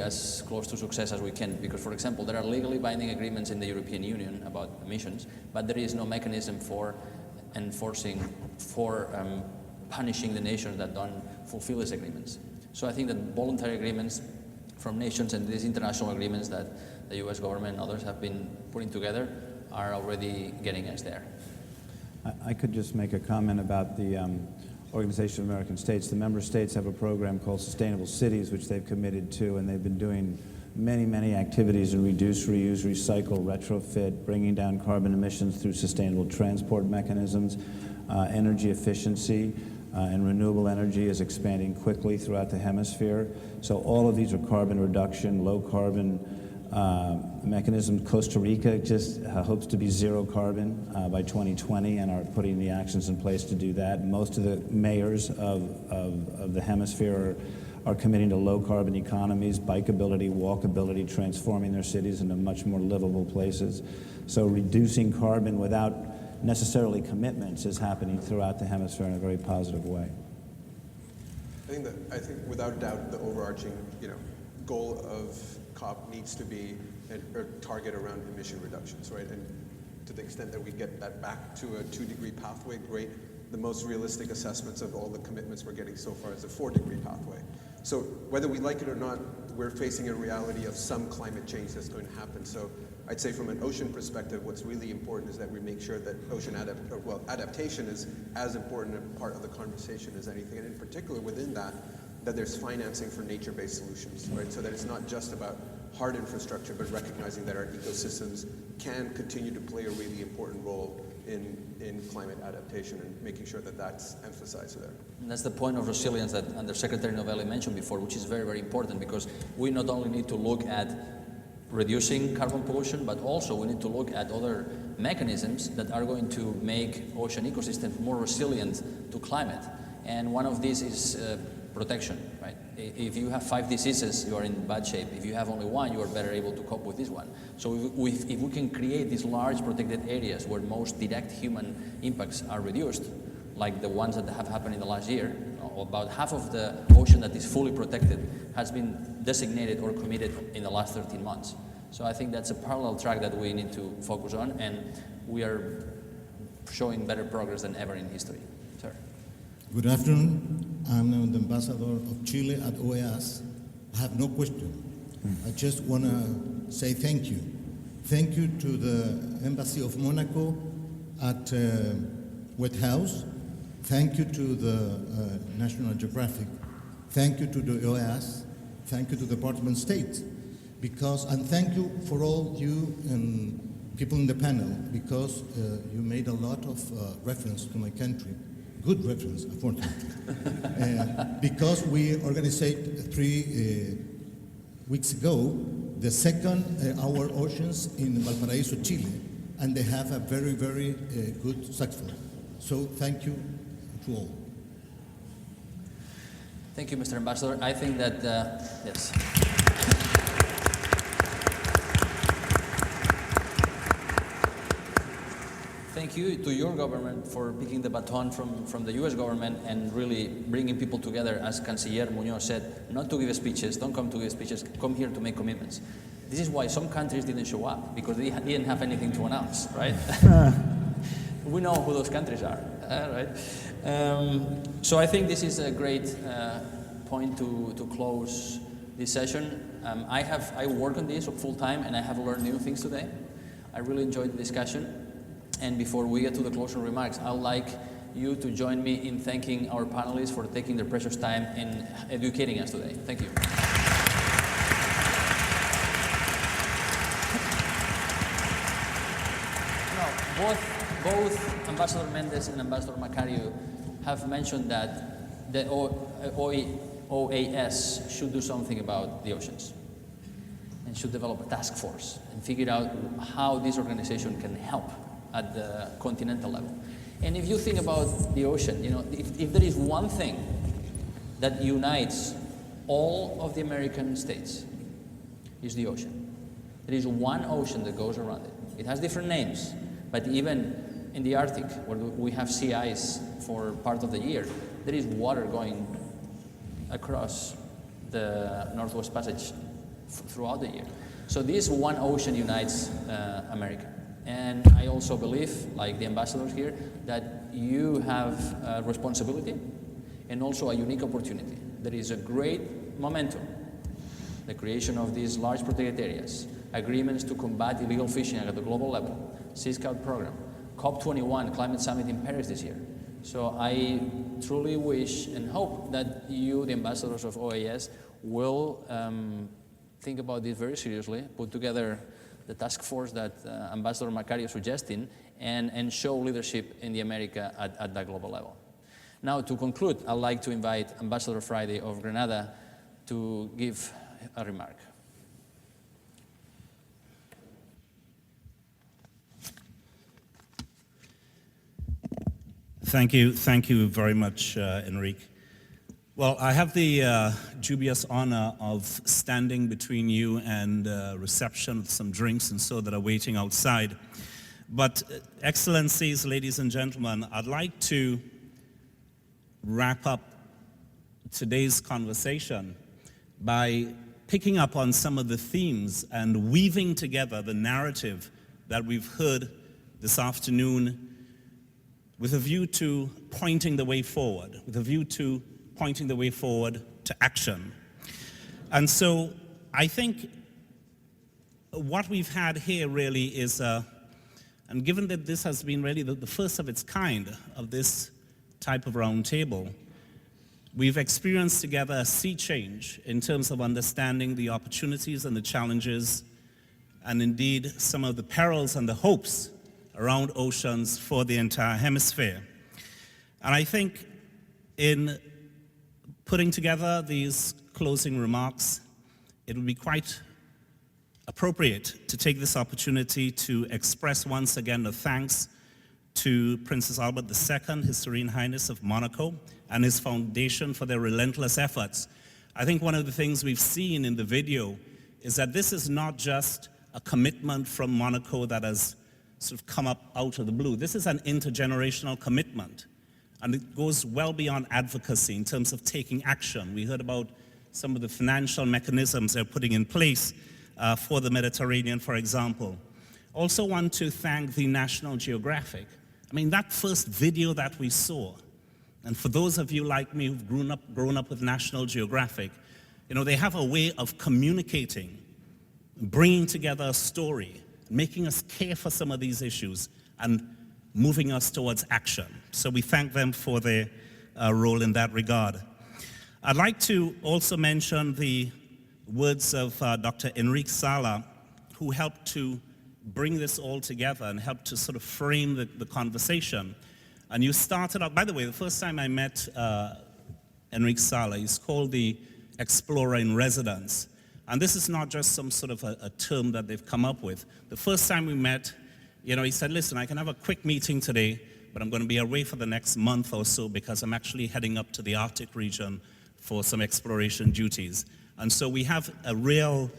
as close to success as we can. Because, for example, there are legally binding agreements in the European Union about emissions, but there is no mechanism for punishing the nations that don't fulfill these agreements. So I think that voluntary agreements from nations and these international agreements that the US government and others have been putting together are already getting us there. I could just make a comment about the Organization of American States. The member states have a program called Sustainable Cities, which they've committed to, and they've been doing many activities in reduce, reuse, recycle, retrofit, bringing down carbon emissions through sustainable transport mechanisms, energy efficiency, and renewable energy is expanding quickly throughout the hemisphere. So all of these are carbon reduction, low carbon mechanisms. Costa Rica just hopes to be zero carbon by 2020 and are putting the actions in place to do that. Most of the mayors of the hemisphere are committing to low carbon economies, bikeability, walkability, transforming their cities into much more livable places. So reducing carbon without necessarily commitments is happening throughout the hemisphere in a very positive way. I think without doubt the overarching goal of COP needs to be a target around emission reductions, right? And to the extent that we get that back to a 2-degree pathway, great. The most realistic assessments of all the commitments we're getting so far is a 4-degree pathway. So whether we like it or not, we're facing a reality of some climate change that's going to happen. So I'd say from an ocean perspective, what's really important is that we make sure that ocean adaptation is as important a part of the conversation as anything, and in particular within that there's financing for nature-based solutions, right? So that it's not just about hard infrastructure, but recognizing that our ecosystems can continue to play a really important role in climate adaptation and making sure that that's emphasized there. And that's the point of resilience that Undersecretary Novelli mentioned before, which is very, very important, because we not only need to look at reducing carbon pollution, but also we need to look at other mechanisms that are going to make ocean ecosystems more resilient to climate. And one of these is protection, right? If you have 5 diseases, you are in bad shape. If you have only one, you are better able to cope with this one. So if we can create these large protected areas where most direct human impacts are reduced, like the ones that have happened in the last year, about half of the ocean that is fully protected has been designated or committed in the last 13 months. So I think that's a parallel track that we need to focus on, and we are showing better progress than ever in history. Sir. Good afternoon. I'm now the ambassador of Chile at OAS. I have no question. I just want to say thank you. Thank you to the Embassy of Monaco at White House. Thank you to the National Geographic. Thank you to the OAS. Thank you to the Department of State. And thank you for all you and people in the panel, because you made a lot of reference to my country. Good reference, unfortunately. Because we organized 3 weeks ago the second Our Oceans in Valparaiso, Chile, and they have a very, very good success. So thank you to all. Thank you, Mr. Ambassador. I think that, yes. Thank you to your government for picking the baton from the US government and really bringing people together, as Canciller Muñoz said, not to give speeches, don't come to give speeches, come here to make commitments. This is why some countries didn't show up, because they didn't have anything to announce, right? We know who those countries are, right? So I think this is a great point to close this session. I work on this full time, and I have learned new things today. I really enjoyed the discussion. And before we get to the closing remarks, I'd like you to join me in thanking our panelists for taking their precious time in educating us today. Thank you. Both Ambassador Mendes and Ambassador Macario have mentioned that the OAS should do something about the oceans and should develop a task force and figure out how this organization can help at the continental level. And if you think about the ocean, you know, if there is one thing that unites all of the American states, is the ocean. There is one ocean that goes around it. It has different names, but even in the Arctic, where we have sea ice for part of the year, there is water going across the Northwest Passage throughout the year. So this one ocean unites America. And I also believe, like the ambassadors here, that you have a responsibility and also a unique opportunity. There is a great momentum, the creation of these large protected areas, agreements to combat illegal fishing at the global level, Sea Scout program, COP21 climate summit in Paris this year. So I truly wish and hope that you, the ambassadors of OAS, will think about this very seriously, put together the task force that Ambassador Macario is suggesting, and show leadership in the America at that global level. Now, to conclude, I'd like to invite Ambassador Friday of Grenada to give a remark. Thank you very much, Enrique. Well, I have the dubious honor of standing between you and reception of some drinks and so that are waiting outside. But Excellencies, ladies and gentlemen, I'd like to wrap up today's conversation by picking up on some of the themes and weaving together the narrative that we've heard this afternoon with a view to pointing the way forward, to action. And so I think what we've had here really is, and given that this has been really the first of its kind of this type of roundtable, we've experienced together a sea change in terms of understanding the opportunities and the challenges, and indeed some of the perils and the hopes around oceans for the entire hemisphere. And I think in putting together these closing remarks, it would be quite appropriate to take this opportunity to express once again the thanks to Princess Albert II, His Serene Highness of Monaco, and his foundation for their relentless efforts. I think one of the things we've seen in the video is that this is not just a commitment from Monaco that has sort of come up out of the blue. This is an intergenerational commitment. And it goes well beyond advocacy in terms of taking action. We heard about some of the financial mechanisms they're putting in place for the Mediterranean, for example. Also want to thank the National Geographic. I mean, that first video that we saw, and for those of you like me who've grown up with National Geographic, you know, they have a way of communicating, bringing together a story, making us care for some of these issues, and moving us towards action. So we thank them for their role in that regard. I'd like to also mention the words of Dr. Enrique Sala, who helped to bring this all together and helped to sort of frame the conversation. And you started out, by the way, the first time I met Enrique Sala, he's called the Explorer in Residence. And this is not just some sort of a term that they've come up with. The first time we met, you know, he said, listen, I can have a quick meeting today, but I'm going to be away for the next month or so because I'm actually heading up to the Arctic region for some exploration duties. And so we have a real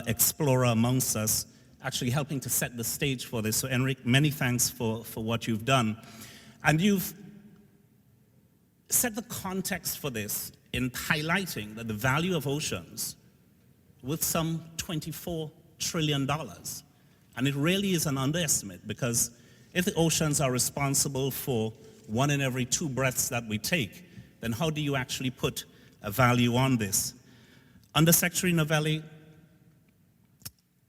explorer amongst us actually helping to set the stage for this. So Enrique, many thanks for what you've done. And you've set the context for this in highlighting that the value of oceans with some $24 trillion. And it really is an underestimate, because if the oceans are responsible for 1 in every 2 breaths that we take, then how do you actually put a value on this? Under Secretary Novelli,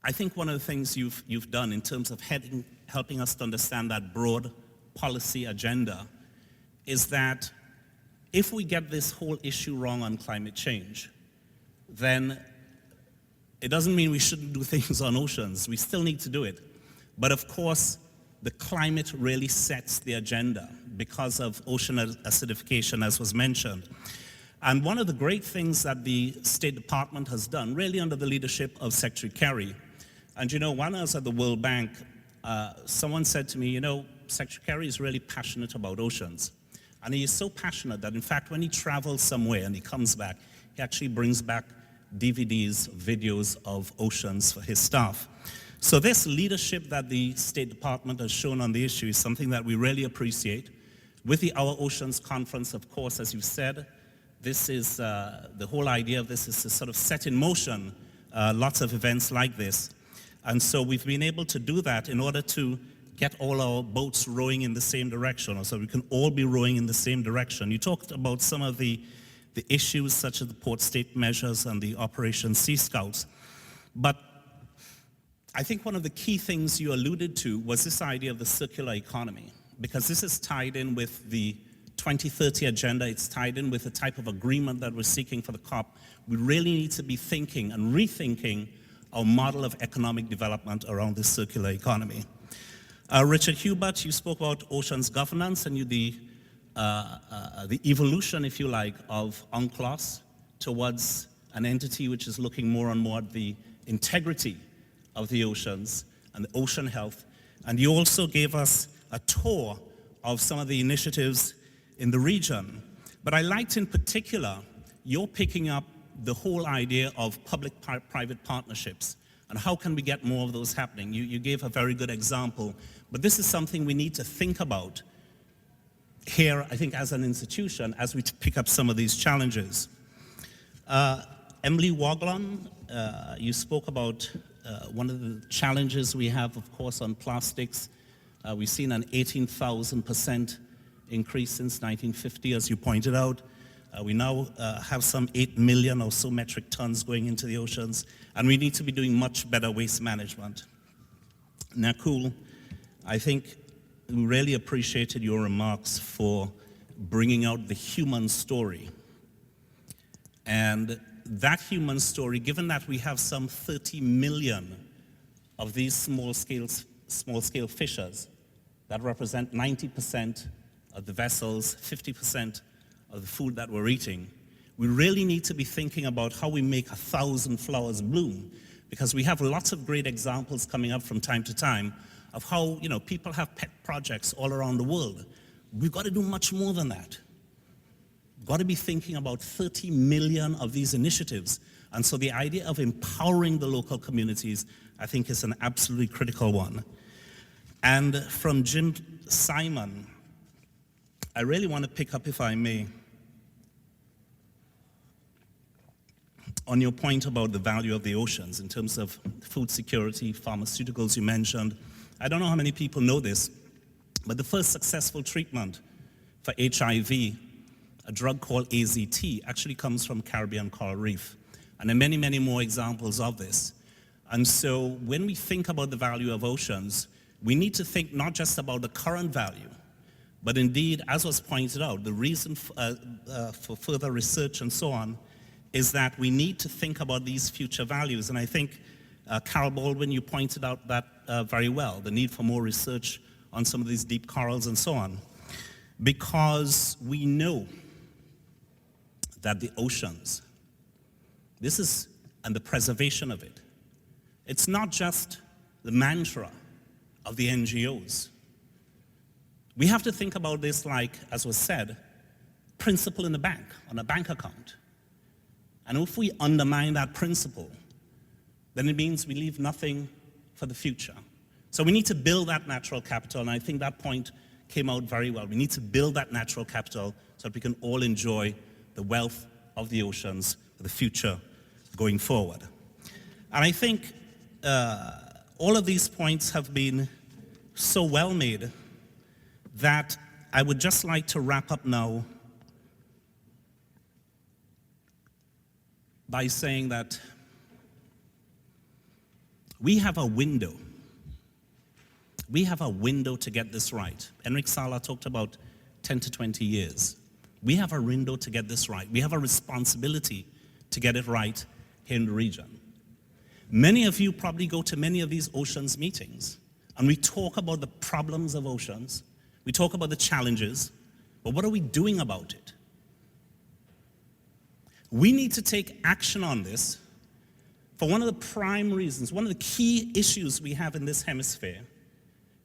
I think one of the things you've done in terms of helping us to understand that broad policy agenda is that if we get this whole issue wrong on climate change, then it doesn't mean we shouldn't do things on oceans. We still need to do it. But of course, the climate really sets the agenda because of ocean acidification, as was mentioned. And one of the great things that the State Department has done, really under the leadership of Secretary Kerry, and you know, when I was at the World Bank, someone said to me, you know, Secretary Kerry is really passionate about oceans. And he is so passionate that, in fact, when he travels somewhere and he comes back, he actually brings back DVDs, videos of oceans for his staff. So this leadership that the State Department has shown on the issue is something that we really appreciate. With the Our Oceans Conference, of course, as you said, this is, the whole idea of this is to sort of set in motion lots of events like this. And so we've been able to do that in order to get all our boats rowing in the same direction, or so we can all be rowing in the same direction. You talked about some of the issues such as the port state measures and the Operation Sea Scouts. But I think one of the key things you alluded to was this idea of the circular economy, because this is tied in with the 2030 agenda. It's tied in with the type of agreement that we're seeking for the COP. We really need to be thinking and rethinking our model of economic development around this circular economy. Richard Hubert, you spoke about oceans governance and the evolution, if you like, of UNCLOS towards an entity which is looking more and more at the integrity of the oceans and the ocean health. And you also gave us a tour of some of the initiatives in the region. But I liked in particular, you're picking up the whole idea of public-private partnerships and how can we get more of those happening. You gave a very good example, but this is something we need to think about here, I think, as an institution, as we pick up some of these challenges. Emily Woglon, you spoke about one of the challenges we have, of course, on plastics. We've seen an 18,000% increase since 1950, as you pointed out. We now have some 8 million or so metric tons going into the oceans, and we need to be doing much better waste management. Nakul, I think we really appreciated your remarks for bringing out the human story. And that human story, given that we have some 30 million of these small-scale fishers that represent 90% of the vessels, 50% of the food that we're eating, we really need to be thinking about how we make 1,000 flowers bloom, because we have lots of great examples coming up from time to time of how, you know, people have pet projects all around the world. We've got to do much more than that. We've got to be thinking about 30 million of these initiatives. And so the idea of empowering the local communities, I think, is an absolutely critical one. And from Jim Simon, I really want to pick up, if I may, on your point about the value of the oceans in terms of food security, pharmaceuticals you mentioned. I don't know how many people know this, but the first successful treatment for HIV, a drug called AZT, actually comes from Caribbean coral reef. And there are many, many more examples of this. And so when we think about the value of oceans, we need to think not just about the current value, but indeed, as was pointed out, the reason for further research and so on is that we need to think about these future values. And I think, Carol Baldwin, you pointed out that very well, the need for more research on some of these deep corals and so on. Because we know that the oceans, and the preservation of it, it's not just the mantra of the NGOs. We have to think about this like, as was said, principle in the bank, on a bank account. And if we undermine that principle, then it means we leave nothing for the future. So we need to build that natural capital, and I think that point came out very well. We need to build that natural capital so that we can all enjoy the wealth of the oceans for the future going forward. And I think all of these points have been so well made that I would just like to wrap up now by saying that we have a window. We have a window to get this right. Enrique Sala talked about 10 to 20 years. We have a window to get this right. We have a responsibility to get it right here in the region. Many of you probably go to many of these oceans meetings, and we talk about the problems of oceans, we talk about the challenges, but what are we doing about it? We need to take action on this for one of the prime reasons, one of the key issues we have in this hemisphere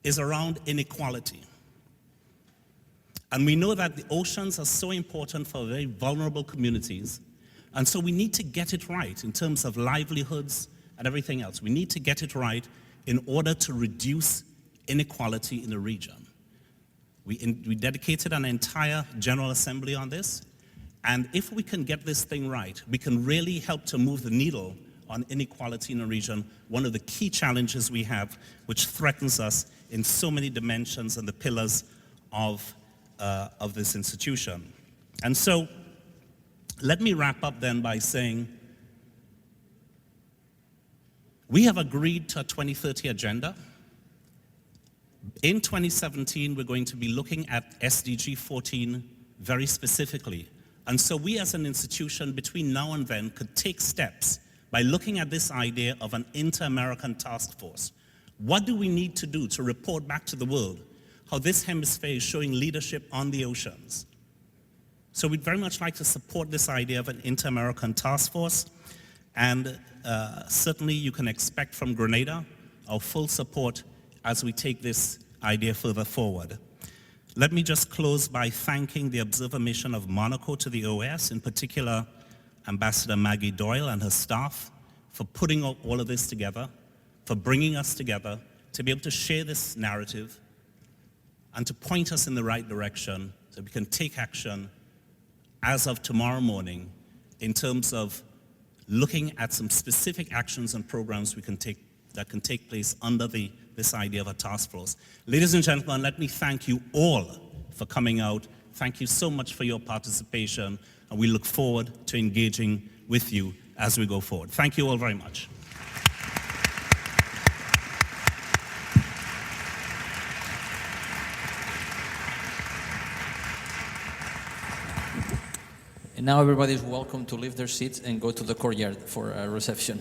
is around inequality. And we know that the oceans are so important for very vulnerable communities, and so we need to get it right in terms of livelihoods and everything else. We need to get it right in order to reduce inequality in the region. We dedicated an entire General Assembly on this, and if we can get this thing right, we can really help to move the needle on inequality in the region, one of the key challenges we have, which threatens us in so many dimensions and the pillars of this institution. And so, let me wrap up then by saying, we have agreed to a 2030 agenda. In 2017, we're going to be looking at SDG 14 very specifically. And so we as an institution between now and then could take steps by looking at this idea of an inter-American task force. What do we need to do to report back to the world how this hemisphere is showing leadership on the oceans? So we'd very much like to support this idea of an inter-American task force, and certainly you can expect from Grenada our full support as we take this idea further forward. Let me just close by thanking the Observer Mission of Monaco to the OAS, in particular Ambassador Maggie Doyle and her staff, for putting all of this together, for bringing us together to be able to share this narrative and to point us in the right direction so we can take action as of tomorrow morning in terms of looking at some specific actions and programs that can take place under this idea of a task force. Ladies and gentlemen, let me thank you all for coming out. Thank you so much for your participation, and we look forward to engaging with you as we go forward. Thank you all very much. And now everybody is welcome to leave their seats and go to the courtyard for a reception.